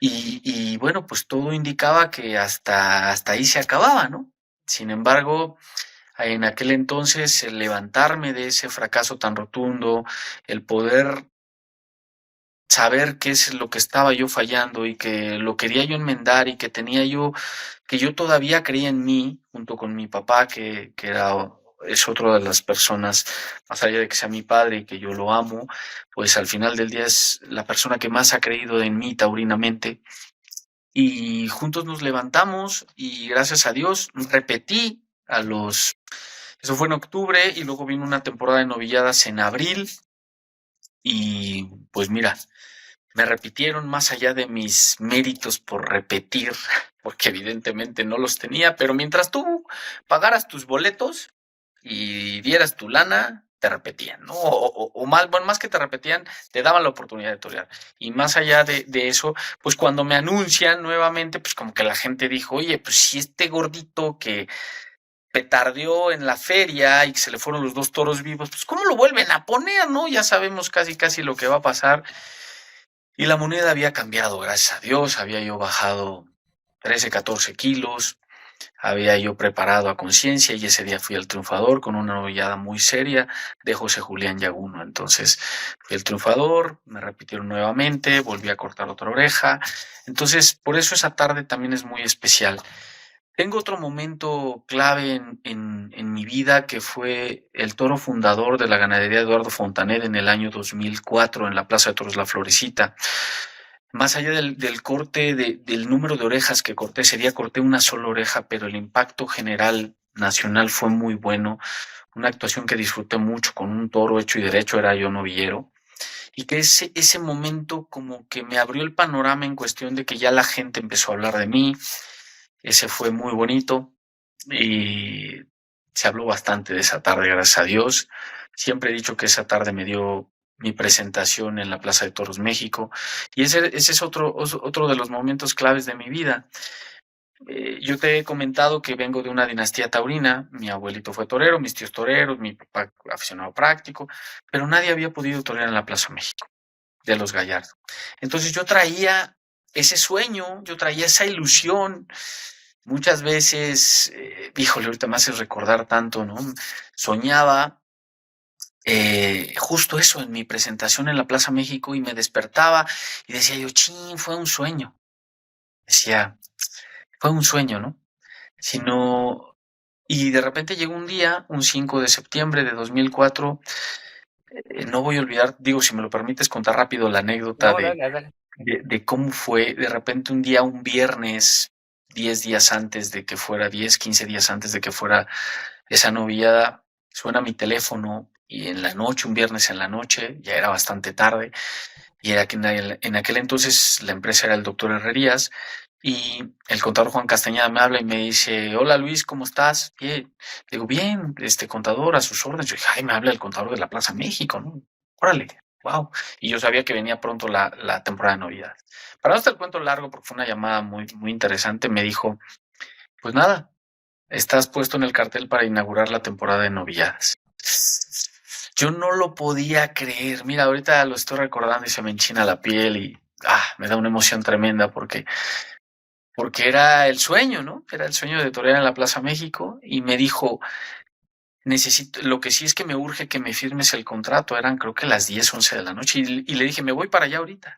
y bueno, pues todo indicaba que hasta ahí se acababa, ¿no? Sin embargo, en aquel entonces, el levantarme de ese fracaso tan rotundo, el poder saber qué es lo que estaba yo fallando y que lo quería yo enmendar y que tenía yo, que yo todavía creía en mí, junto con mi papá, que era, es otra de las personas, más allá de que sea mi padre y que yo lo amo, pues al final del día es la persona que más ha creído en mí taurinamente. Y juntos nos levantamos y gracias a Dios repetí eso fue en octubre y luego vino una temporada de novilladas en abril y pues mira, me repitieron más allá de mis méritos por repetir, porque evidentemente no los tenía, pero mientras tú pagaras tus boletos y dieras tu lana, te repetían, ¿no? O más, bueno, más que te repetían, te daban la oportunidad de torear. Y más allá de eso, pues cuando me anuncian nuevamente, pues como que la gente dijo, oye, pues si este gordito que petardeó en la feria y que se le fueron los dos toros vivos, pues ¿cómo lo vuelven a poner, no? Ya sabemos casi lo que va a pasar. Y la moneda había cambiado, gracias a Dios, había yo bajado 13, 14 kilos, había yo preparado a conciencia y ese día fui el triunfador con una novillada muy seria de José Julián Yaguno. Entonces fui el triunfador, me repitieron nuevamente, volví a cortar otra oreja. Entonces, por eso esa tarde también es muy especial. Tengo otro momento clave en mi vida que fue el toro fundador de la ganadería Eduardo Fontanet en el año 2004 en la Plaza de Toros La Florecita. Más allá del corte, del número de orejas que corté, ese día corté una sola oreja, pero el impacto general nacional fue muy bueno. Una actuación que disfruté mucho con un toro hecho y derecho, era yo novillero. Y que ese momento como que me abrió el panorama en cuestión de que ya la gente empezó a hablar de mí. Ese fue muy bonito y se habló bastante de esa tarde, gracias a Dios. Siempre he dicho que esa tarde me dio mi presentación en la Plaza de Toros México y ese es otro de los momentos claves de mi vida. Yo te he comentado que vengo de una dinastía taurina, mi abuelito fue torero, mis tíos toreros, mi papá aficionado práctico, pero nadie había podido torear en la Plaza México de los Gallardo. Entonces yo traía ese sueño, yo traía esa ilusión. Muchas veces, híjole, ahorita me hace recordar tanto, ¿no? Soñaba justo eso en mi presentación en la Plaza México y me despertaba y decía yo, chin, fue un sueño. Decía, fue un sueño, ¿no? Sino, y de repente llegó un día, un 5 de septiembre de 2004, no voy a olvidar, digo, si me lo permites contar rápido la anécdota No, dale, dale. de cómo fue de repente un día, un viernes, 10 días antes de que fuera, 10, 15 días antes de que fuera esa novillada, suena mi teléfono y en la noche, un viernes en la noche, ya era bastante tarde, y era que en aquel entonces la empresa era el doctor Herrerías, y el contador Juan Castañeda me habla y me dice, hola Luis, ¿cómo estás? Bien. Digo, bien, contador, a sus órdenes. Yo dije, ay, me habla el contador de la Plaza México, ¿no? Órale, wow. Y yo sabía que venía pronto la temporada de Navidad. Para no hacer el cuento largo, porque fue una llamada muy interesante, me dijo, pues nada, estás puesto en el cartel para inaugurar la temporada de novilladas. Yo no lo podía creer. Mira, ahorita lo estoy recordando y se me enchina la piel y me da una emoción tremenda porque era el sueño, ¿no? Era el sueño de torear en la Plaza México y me dijo, lo que sí es que me urge que me firmes el contrato. Eran creo que las 10, 11 de la noche y le dije, me voy para allá ahorita,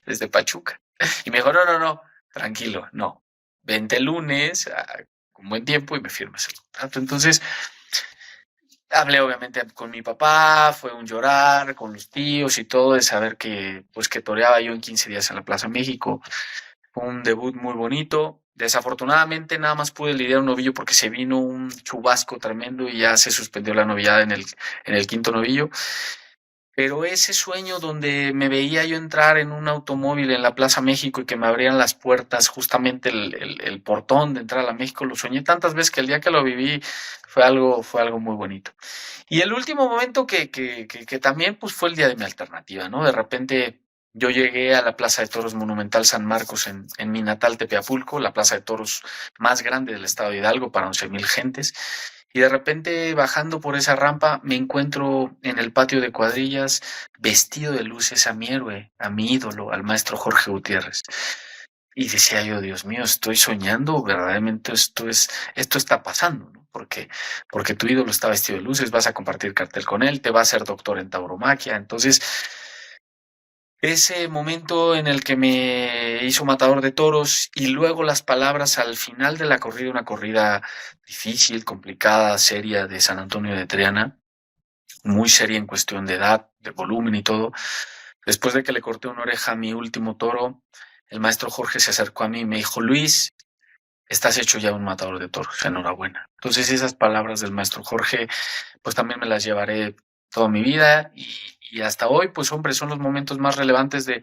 desde Pachuca. Y me dijo, no, tranquilo, no. Vente el lunes con buen tiempo y me firmes el contrato. Entonces, hablé obviamente con mi papá, fue un llorar con los tíos y todo, de saber que, pues, que toreaba yo en 15 días en la Plaza México. Fue un debut muy bonito. Desafortunadamente nada más pude lidiar un novillo porque se vino un chubasco tremendo y ya se suspendió la novillada en el quinto novillo. Pero ese sueño donde me veía yo entrar en un automóvil en la Plaza México y que me abrían las puertas, justamente el portón de entrar a la México, lo soñé tantas veces que el día que lo viví fue algo muy bonito. Y el último momento que también pues fue el día de mi alternativa, ¿no? De repente yo llegué a la Plaza de Toros Monumental San Marcos en mi natal Tepeapulco, la plaza de toros más grande del estado de Hidalgo para 11,000 gentes. Y de repente bajando por esa rampa me encuentro en el patio de cuadrillas vestido de luces a mi héroe, a mi ídolo, al maestro Jorge Gutiérrez. Y decía yo, Dios mío, estoy soñando, verdaderamente esto está pasando, ¿no? Porque tu ídolo está vestido de luces, vas a compartir cartel con él, te va a hacer doctor en tauromaquia. Entonces, ese momento en el que me hizo matador de toros y luego las palabras al final de la corrida, una corrida difícil, complicada, seria de San Antonio de Triana, muy seria en cuestión de edad, de volumen y todo. Después de que le corté una oreja a mi último toro, el maestro Jorge se acercó a mí y me dijo, Luis, estás hecho ya un matador de toros, enhorabuena. Entonces esas palabras del maestro Jorge, pues también me las llevaré toda mi vida y hasta hoy, pues hombre, son los momentos más relevantes de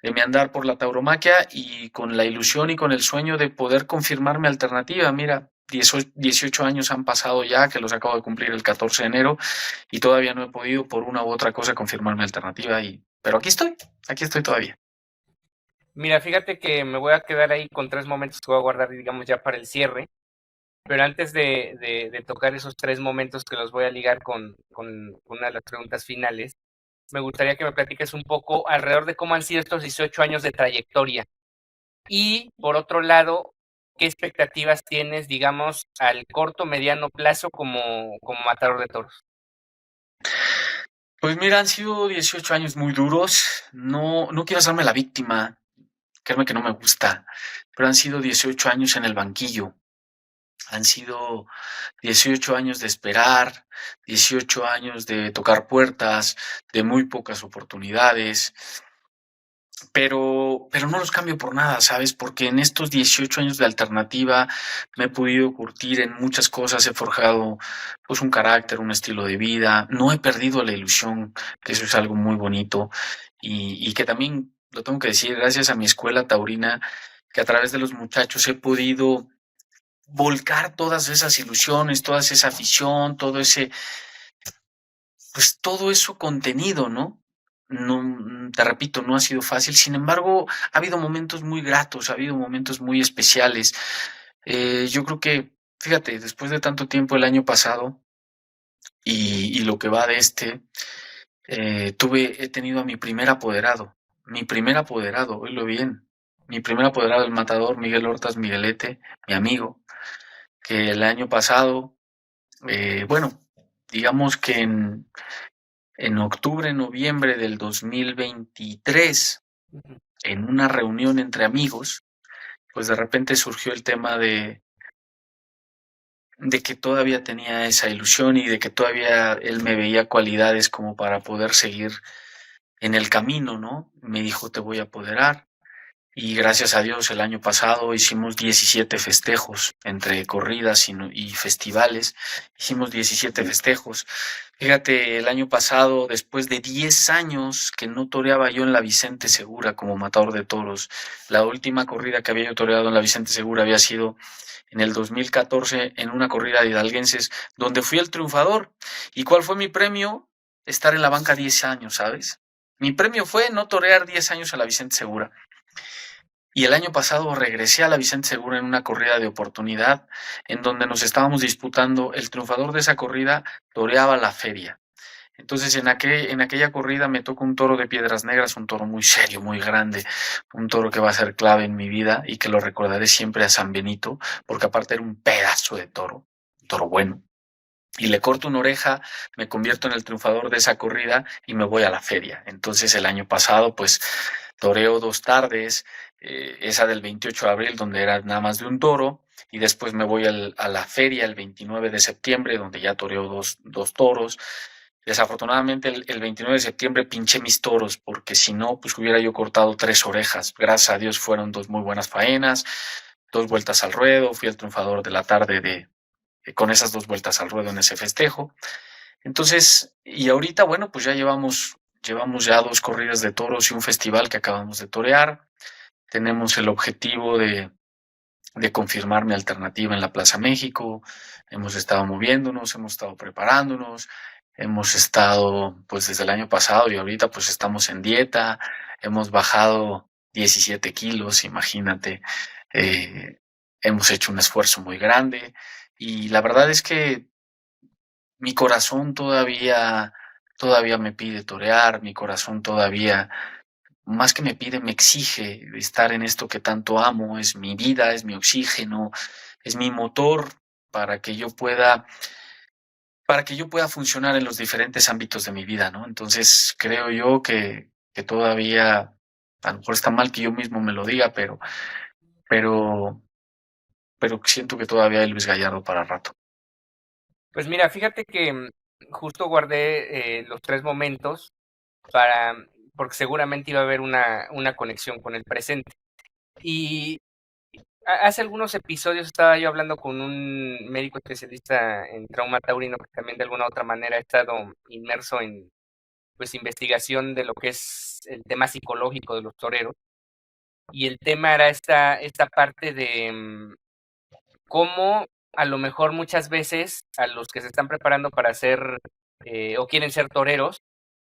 mi andar por la tauromaquia y con la ilusión y con el sueño de poder confirmar mi alternativa. Mira, 18 años han pasado ya, que los acabo de cumplir el 14 de enero y todavía no he podido por una u otra cosa confirmar mi alternativa, pero aquí estoy todavía. Mira, fíjate que me voy a quedar ahí con 3 momentos que voy a guardar, digamos, ya para el cierre, pero antes de tocar esos 3 momentos que los voy a ligar con una de las preguntas finales, me gustaría que me platiques un poco alrededor de cómo han sido estos 18 años de trayectoria. Y, por otro lado, ¿qué expectativas tienes, digamos, al corto, mediano plazo como matador de toros? Pues mira, han sido 18 años muy duros. No quiero hacerme la víctima, créeme que no me gusta, pero han sido 18 años en el banquillo. Han sido 18 años de esperar, 18 años de tocar puertas, de muy pocas oportunidades, pero no los cambio por nada, ¿sabes? Porque en estos 18 años de alternativa me he podido curtir en muchas cosas, he forjado pues un carácter, un estilo de vida, no he perdido la ilusión, que eso es algo muy bonito y que también, lo tengo que decir, gracias a mi escuela taurina, que a través de los muchachos he podido volcar todas esas ilusiones, toda esa afición, pues todo eso contenido, ¿no? No, te repito, no ha sido fácil. Sin embargo, ha habido momentos muy gratos, ha habido momentos muy especiales. Yo creo que, fíjate, después de tanto tiempo el año pasado y lo que va de he tenido a mi primer apoderado, oílo bien, mi primer apoderado, el matador Miguel Hortas Miguelete, mi amigo, que el año pasado, bueno, digamos que en octubre, noviembre del 2023, Ujú. en una reunión entre amigos, pues de repente surgió el tema de que todavía tenía esa ilusión y de que todavía él me veía cualidades como para poder seguir en el camino, ¿no? Me dijo, te voy a apoderar. Y gracias a Dios el año pasado hicimos 17 festejos entre corridas y festivales. Hicimos 17 festejos. Fíjate, el año pasado, después de 10 años que no toreaba yo en la Vicente Segura como matador de toros, la última corrida que había yo toreado en la Vicente Segura había sido en el 2014 en una corrida de hidalguenses donde fui el triunfador. ¿Y cuál fue mi premio? Estar en la banca 10 años, ¿sabes? Mi premio fue no torear 10 años a la Vicente Segura. Y el año pasado regresé a la Vicente Segura en una corrida de oportunidad en donde nos estábamos disputando, el triunfador de esa corrida toreaba la feria. Entonces en aquella corrida me tocó un toro de Piedras Negras, un toro muy serio, muy grande, un toro que va a ser clave en mi vida y que lo recordaré siempre a San Benito, porque aparte era un pedazo de toro, un toro bueno. y le corto una oreja, me convierto en el triunfador de esa corrida y me voy a la feria. Entonces el año pasado, pues toreo 2 tardes, esa del 28 de abril, donde era nada más de un toro, y después me voy a la feria el 29 de septiembre, donde ya toreo dos toros. Desafortunadamente el 29 de septiembre pinché mis toros, porque si no, pues hubiera yo cortado 3 orejas. Gracias a Dios fueron 2 muy buenas faenas, 2 vueltas al ruedo, fui el triunfador de la tarde con esas 2 vueltas al ruedo en ese festejo. Entonces, y ahorita, bueno, pues ya llevamos ya 2 corridas de toros y un festival que acabamos de torear. Tenemos el objetivo de confirmar mi alternativa en la Plaza México. Hemos estado moviéndonos, hemos estado preparándonos, hemos estado, pues desde el año pasado y ahorita pues estamos en dieta, hemos bajado 17 kilos, imagínate. Eh, Hemos hecho un esfuerzo muy grande y la verdad es que mi corazón todavía me pide torear, mi corazón todavía, más que me pide, me exige estar en esto que tanto amo, es mi vida, es mi oxígeno, es mi motor para que yo pueda, para que yo pueda funcionar en los diferentes ámbitos de mi vida, ¿no? Entonces creo yo que todavía, a lo mejor está mal que yo mismo me lo diga, pero, pero siento que todavía hay Luis Gallardo para rato. Pues mira, fíjate que justo guardé los 3 momentos para, porque seguramente iba a haber una conexión con el presente. Y hace algunos episodios estaba yo hablando con un médico especialista en trauma taurino que también de alguna u otra manera ha estado inmerso en pues investigación de lo que es el tema psicológico de los toreros. Y el tema era esta parte de cómo a lo mejor muchas veces a los que se están preparando para ser o quieren ser toreros,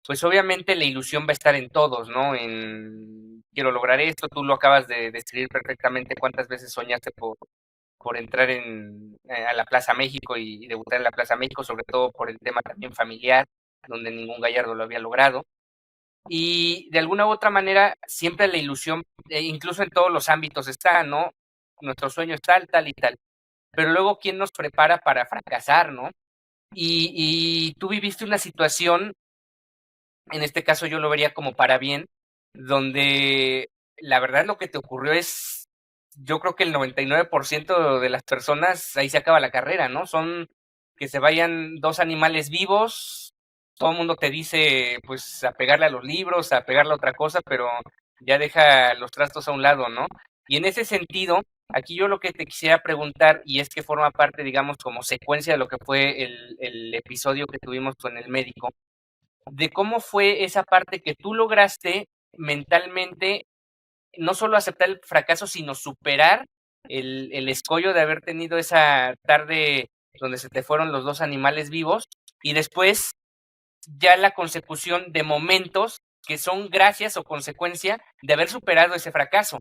pues obviamente la ilusión va a estar en todos, ¿no? En quiero lograr esto, tú lo acabas de describir perfectamente cuántas veces soñaste por entrar a la Plaza México y debutar en la Plaza México, sobre todo por el tema también familiar, donde ningún gallardo lo había logrado. Y de alguna u otra manera, siempre la ilusión, incluso en todos los ámbitos está, ¿no? Nuestro sueño es tal, tal y tal. Pero luego, ¿quién nos prepara para fracasar, no? Y tú viviste una situación, en este caso yo lo vería como para bien, donde la verdad lo que te ocurrió es, yo creo que el 99% de las personas, ahí se acaba la carrera, ¿no? Son que se vayan 2 animales vivos, todo el mundo te dice, pues, a pegarle a los libros, a pegarle a otra cosa, pero ya deja los trastos a un lado, ¿no? Y en ese sentido, aquí yo lo que te quisiera preguntar, y es que forma parte, digamos, como secuencia de lo que fue el episodio que tuvimos con el médico, de cómo fue esa parte que tú lograste mentalmente, no solo aceptar el fracaso, sino superar el escollo de haber tenido esa tarde donde se te fueron los 2 animales vivos y después ya la consecución de momentos que son gracias o consecuencia de haber superado ese fracaso.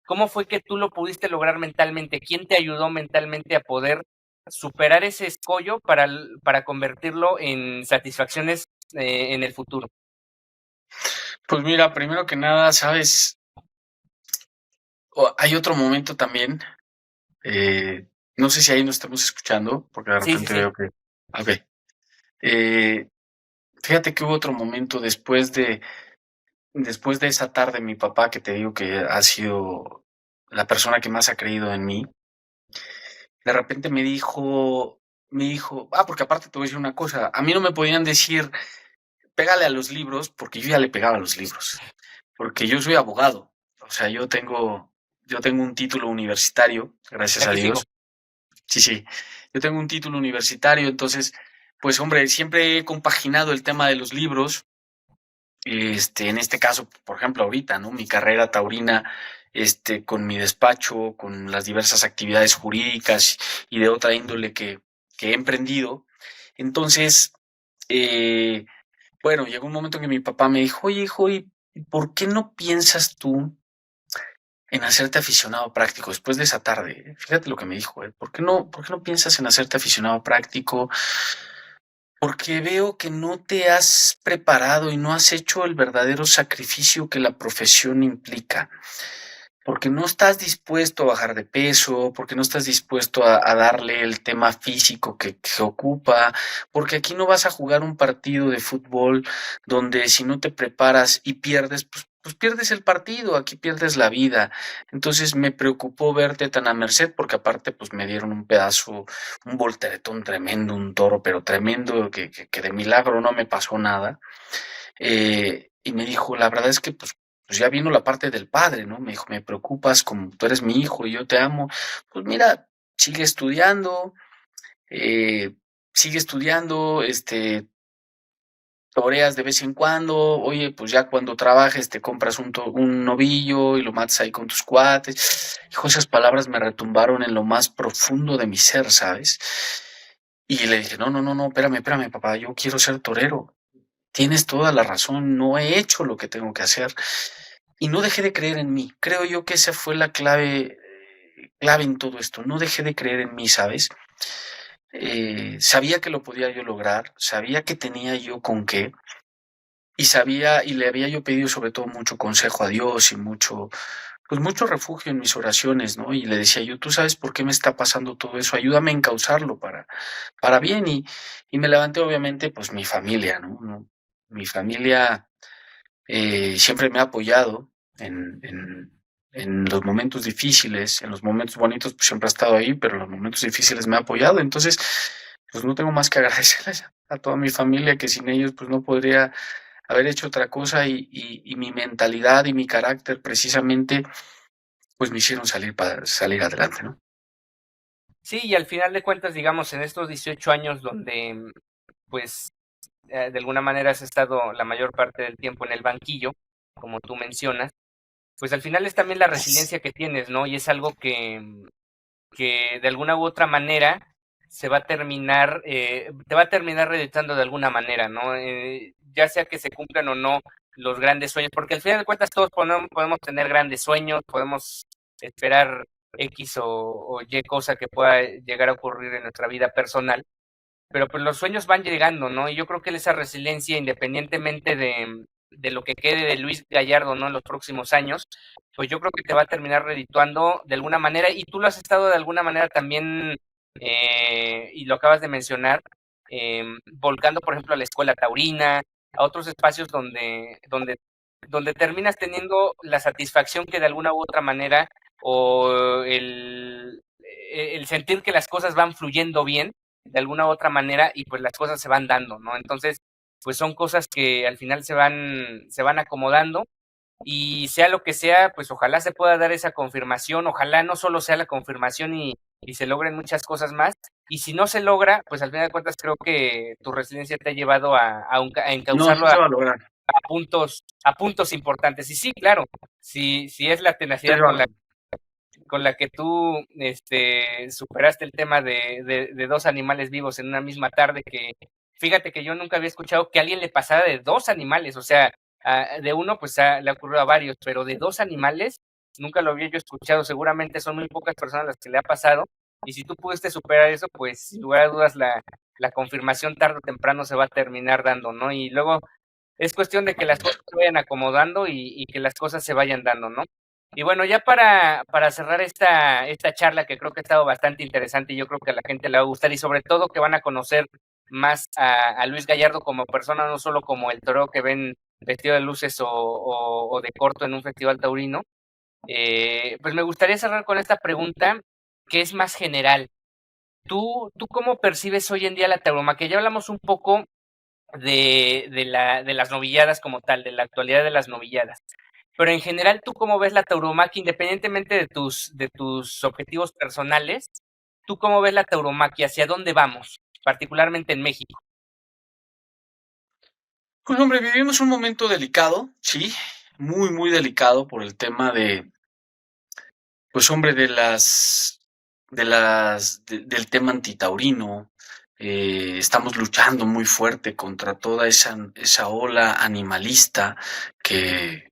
¿Cómo fue que tú lo pudiste lograr mentalmente? ¿Quién te ayudó mentalmente a poder superar ese escollo para convertirlo en satisfacciones en el futuro? Pues mira, primero que nada, sabes, hay otro momento también. Eh, no sé si ahí nos estamos escuchando, porque de Sí, sí, repente sí. veo que. Ok. Eh, Fíjate que hubo otro momento después de esa tarde, mi papá, que te digo que ha sido la persona que más ha creído en mí, de repente me dijo, porque aparte te voy a decir una cosa, a mí no me podían decir, pégale a los libros, porque yo ya le pegaba a los libros, porque yo soy abogado, o sea, yo tengo un título universitario, gracias a Aquí sigo. Dios. Sí, sí. Yo tengo un título universitario, entonces, pues hombre, siempre he compaginado el tema de los libros, en este caso, por ejemplo, ahorita, ¿no? Mi carrera taurina, con mi despacho, con las diversas actividades jurídicas y de otra índole que he emprendido. Entonces, eh, bueno, llegó un momento en que mi papá me dijo, oye, hijo, ¿y por qué no piensas tú en hacerte aficionado práctico después de esa tarde? Fíjate lo que me dijo, ¿eh? ¿Por qué no piensas en hacerte aficionado práctico? Porque veo que no te has preparado y no has hecho el verdadero sacrificio que la profesión implica. porque no estás dispuesto a bajar de peso, porque no estás dispuesto a darle el tema físico que ocupa, porque aquí no vas a jugar un partido de fútbol donde si no te preparas y pierdes, pues pierdes el partido, aquí pierdes la vida. Entonces me preocupó verte tan a merced, porque aparte pues me dieron un pedazo, un volteretón tremendo, un toro, pero tremendo, que de milagro no me pasó nada. Y me dijo, la verdad es que pues ya vino la parte del padre, ¿no? Me dijo, me preocupas como tú eres mi hijo y yo te amo. Pues mira, eh, sigue estudiando, toreas de vez en cuando, oye, pues ya cuando trabajes te compras un novillo y lo matas ahí con tus cuates. Hijo, esas palabras me retumbaron en lo más profundo de mi ser, ¿sabes? Y le dije, no, no, no, no, espérame, papá, yo quiero ser torero. Tienes toda la razón, no he hecho lo que tengo que hacer y no dejé de creer en mí. Creo yo que esa fue la clave en todo esto. No dejé de creer en mí, ¿sabes? Sabía que lo podía yo lograr, sabía que tenía yo con qué y sabía y le había yo pedido sobre todo mucho consejo a Dios y pues mucho refugio en mis oraciones, ¿no? Y le decía yo, tú sabes por qué me está pasando todo eso, ayúdame a encauzarlo para bien y me levanté obviamente pues mi familia, ¿no? Mi familia siempre me ha apoyado en los momentos difíciles, en los momentos bonitos, pues siempre ha estado ahí, pero en los momentos difíciles me ha apoyado. Entonces, pues no tengo más que agradecerles a toda mi familia, que sin ellos, pues no podría haber hecho otra cosa y mi mentalidad y mi carácter precisamente, pues me hicieron salir adelante, ¿no? Sí, y al final de cuentas, digamos, en estos 18 años donde, pues, de alguna manera has estado la mayor parte del tiempo en el banquillo, como tú mencionas, pues al final es también la resiliencia que tienes, ¿no? Y es algo que de alguna u otra manera se va a terminar, te va a terminar reeditando de alguna manera, ¿no? Ya sea que se cumplan o no los grandes sueños, porque al final de cuentas todos podemos tener grandes sueños, podemos esperar X o Y cosa que pueda llegar a ocurrir en nuestra vida personal, pero pues los sueños van llegando, ¿no? Y yo creo que esa resiliencia, independientemente de lo que quede de Luis Gallardo, ¿no? En los próximos años, pues yo creo que te va a terminar redituando de alguna manera, y tú lo has estado de alguna manera también, y lo acabas de mencionar, volcando, por ejemplo, a la escuela taurina, a otros espacios donde terminas teniendo la satisfacción que de alguna u otra manera, o el sentir que las cosas van fluyendo bien, de alguna u otra manera y pues las cosas se van dando, ¿no? Entonces, pues son cosas que al final se van acomodando y sea lo que sea, pues ojalá se pueda dar esa confirmación, ojalá no solo sea la confirmación y se logren muchas cosas más. Y si no se logra, pues al final de cuentas creo que tu resiliencia te ha llevado a No, encauzarlo sí se va a lograr. a puntos importantes. Y sí, claro, si es la Sí se tenacidad va a lograr. con la que tú superaste el tema de dos animales vivos en una misma tarde, que fíjate que yo nunca había escuchado que a alguien le pasara de dos animales, o sea, de uno pues le ha ocurrido a varios, pero de dos animales nunca lo había yo escuchado, seguramente son muy pocas personas las que le ha pasado, y si tú pudiste superar eso, pues sin lugar a dudas la confirmación tarde o temprano se va a terminar dando, ¿no? Y luego es cuestión de que las cosas se vayan acomodando y que las cosas se vayan dando, ¿no? Y bueno, ya para cerrar esta charla que creo que ha estado bastante interesante y yo creo que a la gente le va a gustar y sobre todo que van a conocer más a Luis Gallardo como persona, no solo como el torero que ven vestido de luces o de corto en un festival taurino, pues me gustaría cerrar con esta pregunta que es más general. ¿Tú cómo percibes hoy en día la tauromaquia? Ya hablamos un poco de las novilladas como tal, de la actualidad de las novilladas. Pero en general, ¿tú cómo ves la tauromaquia, independientemente de tus objetivos personales? ¿Tú cómo ves la tauromaquia? ¿Hacia dónde vamos? Particularmente en México. Pues hombre, vivimos un momento delicado, sí, muy, muy delicado por el tema pues hombre, del tema antitaurino. Estamos luchando muy fuerte contra toda esa ola animalista que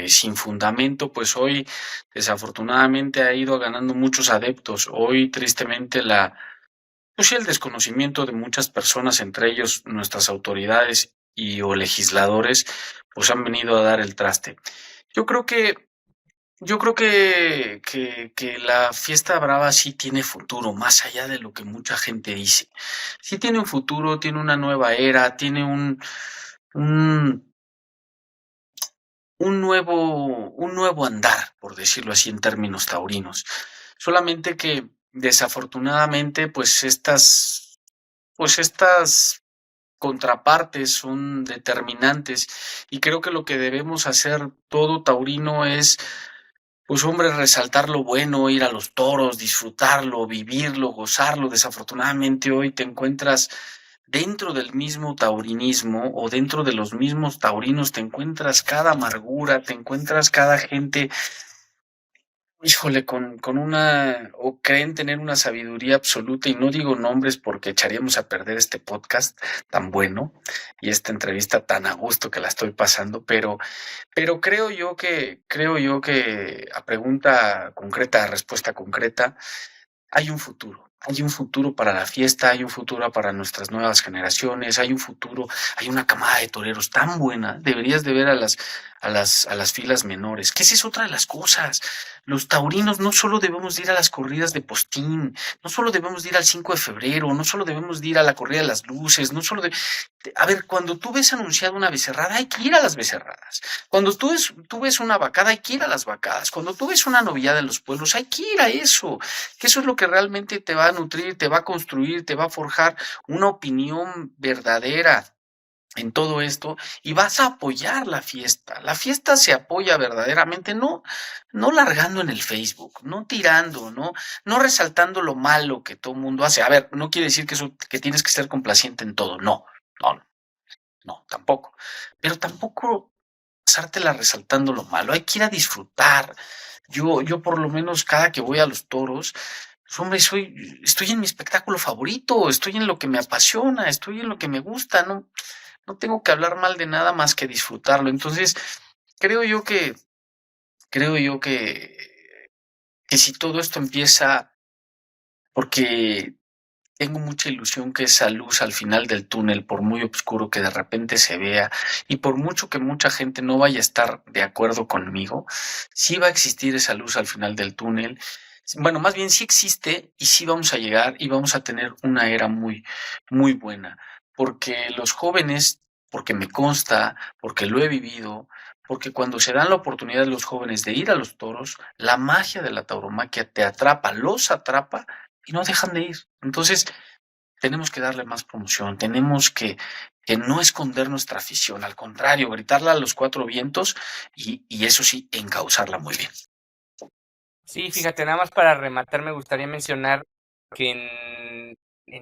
sin fundamento, pues hoy desafortunadamente ha ido ganando muchos adeptos. Hoy, tristemente, pues sí, el desconocimiento de muchas personas, entre ellos nuestras autoridades y o legisladores, pues han venido a dar el traste. Yo creo que Yo creo que la fiesta brava sí tiene futuro, más allá de lo que mucha gente dice. Sí tiene un futuro, tiene una nueva era, tiene un, un nuevo andar, por decirlo así, en términos taurinos. Solamente que desafortunadamente, pues estas contrapartes son determinantes y creo que lo que debemos hacer todo taurino es, pues hombre, resaltar lo bueno, ir a los toros, disfrutarlo, vivirlo, gozarlo. Desafortunadamente hoy te encuentras dentro del mismo taurinismo o dentro de los mismos taurinos, te encuentras cada amargura, te encuentras cada gente, híjole, con una, o creen tener una sabiduría absoluta, y no digo nombres porque echaríamos a perder este podcast tan bueno y esta entrevista tan a gusto que la estoy pasando, pero creo yo que a pregunta concreta, a respuesta concreta, hay un futuro para la fiesta, hay un futuro para nuestras nuevas generaciones, hay un futuro, hay una camada de toreros tan buena, deberías de ver a las filas menores, que esa es otra de las cosas. Los taurinos no solo debemos de ir a las corridas de postín, no solo debemos de ir al 5 de febrero, no solo debemos de ir a la corrida de las luces, no solo de... A ver, cuando tú ves anunciada una becerrada, hay que ir a las becerradas. Cuando tú ves una vacada, hay que ir a las vacadas. Cuando tú ves una novillada en los pueblos, hay que ir a eso, que eso es lo que realmente te va a nutrir, te va a construir, te va a forjar una opinión verdadera en todo esto y vas a apoyar la fiesta. La fiesta se apoya verdaderamente, no largando en el Facebook, no tirando, no resaltando lo malo que todo el mundo hace. A ver, no quiere decir que eso, que tienes que ser complaciente en todo, no, no, tampoco. Pero tampoco pasártela resaltando lo malo. Hay que ir a disfrutar. Yo por lo menos cada que voy a los toros, pues, hombre, estoy en mi espectáculo favorito, estoy en lo que me apasiona, estoy en lo que me gusta, no tengo que hablar mal de nada más que disfrutarlo. Entonces, creo yo que, creo yo que si todo esto empieza porque tengo mucha ilusión que esa luz al final del túnel, por muy oscuro que de repente se vea, y por mucho que mucha gente no vaya a estar de acuerdo conmigo, sí va a existir esa luz al final del túnel. Bueno, más bien sí existe y sí vamos a llegar y vamos a tener una era muy, muy buena, porque los jóvenes, porque me consta, porque lo he vivido, porque cuando se dan la oportunidad de los jóvenes de ir a los toros, la magia de la tauromaquia te atrapa, los atrapa y no dejan de ir. Entonces, tenemos que darle más promoción, tenemos que no esconder nuestra afición, al contrario, gritarla a los cuatro vientos y eso sí, encauzarla muy bien. Sí, fíjate, nada más para rematar, me gustaría mencionar que en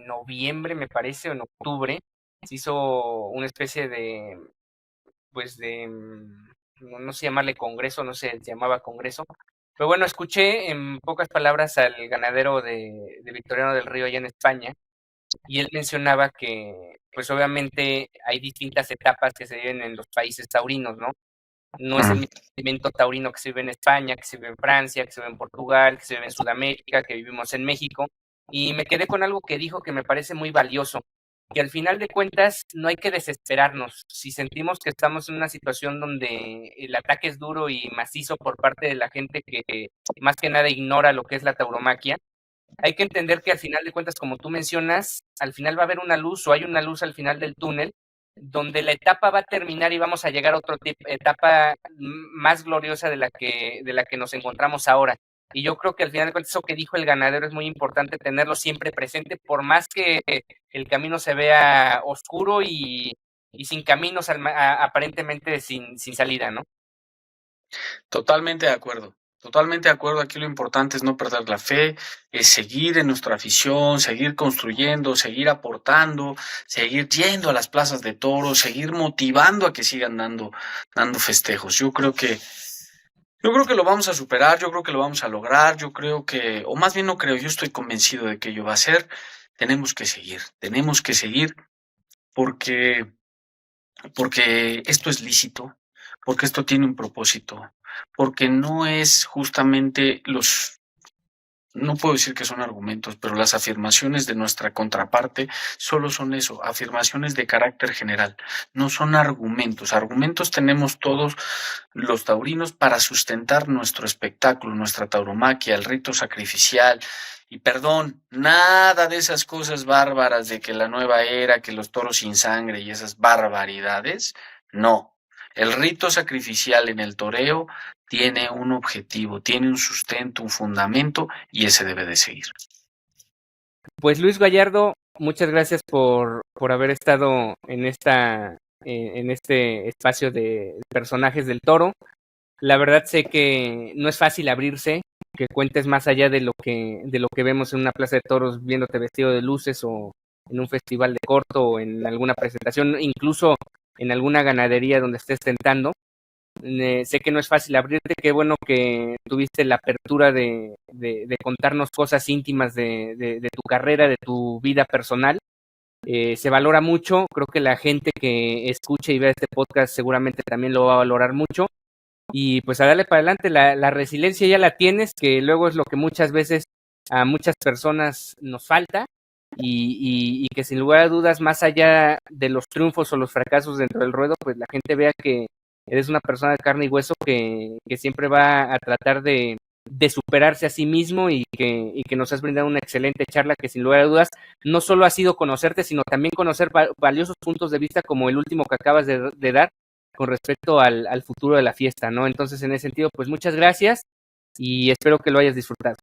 noviembre, me parece, o en octubre, se hizo una especie de, pues no sé llamarle congreso, no sé, se llamaba congreso. Pero bueno, escuché en pocas palabras al ganadero de Victoriano del Río allá en España, y él mencionaba que, pues obviamente hay distintas etapas que se viven en los países taurinos, ¿no? No es el Mm. mismo sentimiento taurino que se vive en España, que se vive en Francia, que se vive en Portugal, que se vive en Sudamérica, que vivimos en México. Y me quedé con algo que dijo que me parece muy valioso, que al final de cuentas no hay que desesperarnos. Si sentimos que estamos en una situación donde el ataque es duro y macizo por parte de la gente que más que nada ignora lo que es la tauromaquia, hay que entender que al final de cuentas, como tú mencionas, al final va a haber una luz o hay una luz al final del túnel, donde la etapa va a terminar y vamos a llegar a otra etapa más gloriosa de la que nos encontramos ahora. Y yo creo que al final de cuentas eso que dijo el ganadero es muy importante tenerlo siempre presente, por más que el camino se vea oscuro y sin caminos aparentemente sin salida, ¿no? Totalmente de acuerdo. Totalmente de acuerdo. Aquí lo importante es no perder la fe, es seguir en nuestra afición, seguir construyendo, seguir aportando, seguir yendo a las plazas de toros, seguir motivando a que sigan dando festejos. Yo creo que lo vamos a superar, yo creo que lo vamos a lograr, yo creo que, o más bien no creo, yo estoy convencido de que ello va a ser. Tenemos que seguir porque porque esto es lícito, porque esto tiene un propósito, porque no es justamente no puedo decir que son argumentos, pero las afirmaciones de nuestra contraparte solo son eso, afirmaciones de carácter general, no son argumentos. Argumentos tenemos todos los taurinos para sustentar nuestro espectáculo, nuestra tauromaquia, el rito sacrificial. Y perdón, nada de esas cosas bárbaras de que la nueva era, que los toros sin sangre y esas barbaridades, no. El rito sacrificial en el toreo tiene un objetivo, tiene un sustento, un fundamento, y ese debe de seguir. Pues Luis Gallardo, muchas gracias por haber estado en este espacio de personajes del toro. La verdad sé que no es fácil abrirse, que cuentes más allá de lo que vemos en una plaza de toros, viéndote vestido de luces o en un festival de corto o en alguna presentación, incluso en alguna ganadería donde estés tentando. Sé que no es fácil abrirte, qué bueno que tuviste la apertura de contarnos cosas íntimas de tu carrera, de tu vida personal. Se valora mucho, creo que la gente que escuche y vea este podcast seguramente también lo va a valorar mucho. Y pues a darle para adelante, la resiliencia ya la tienes, que luego es lo que muchas veces a muchas personas nos falta y que sin lugar a dudas, más allá de los triunfos o los fracasos dentro del ruedo, pues la gente vea que eres una persona de carne y hueso que siempre va a tratar de superarse a sí mismo y que nos has brindado una excelente charla que sin lugar a dudas no solo ha sido conocerte, sino también conocer valiosos puntos de vista como el último que acabas de dar con respecto al futuro de la fiesta, ¿no? Entonces, en ese sentido, pues muchas gracias y espero que lo hayas disfrutado.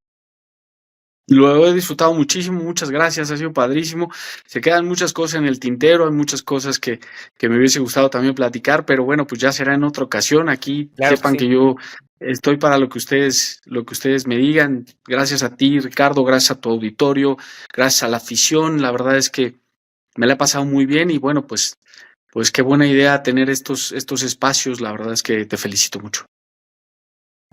Lo he disfrutado muchísimo, muchas gracias, ha sido padrísimo. Se quedan muchas cosas en el tintero, hay muchas cosas que me hubiese gustado también platicar, pero bueno, pues ya será en otra ocasión. Aquí Claro sepan sí. que yo estoy para lo que ustedes me digan. Gracias a ti, Ricardo, gracias a tu auditorio, gracias a la afición. La verdad es que me la he pasado muy bien y bueno, pues qué buena idea tener estos espacios. La verdad es que te felicito mucho.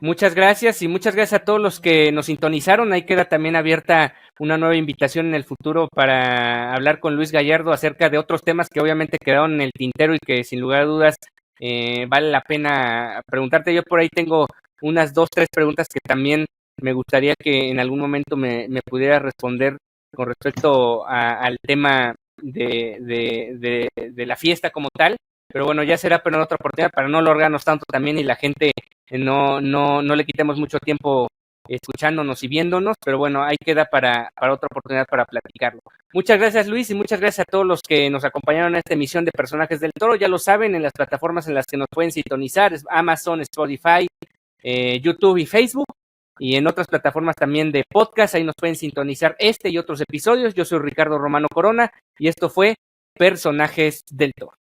Muchas gracias y muchas gracias a todos los que nos sintonizaron. Ahí queda también abierta una nueva invitación en el futuro para hablar con Luis Gallardo acerca de otros temas que obviamente quedaron en el tintero y que sin lugar a dudas vale la pena preguntarte. Yo por ahí tengo unas 2, 3 preguntas que también me gustaría que en algún momento me pudiera responder con respecto al tema de la fiesta como tal. Pero bueno, ya será pero en otra oportunidad para no alargarnos tanto también y la gente no le quitemos mucho tiempo escuchándonos y viéndonos, pero bueno, ahí queda para otra oportunidad para platicarlo. Muchas gracias Luis y muchas gracias a todos los que nos acompañaron en esta emisión de Personajes del Toro. Ya lo saben, en las plataformas en las que nos pueden sintonizar, Amazon, Spotify, YouTube y Facebook, y en otras plataformas también de podcast, ahí nos pueden sintonizar este y otros episodios. Yo soy Ricardo Romano Corona y esto fue Personajes del Toro.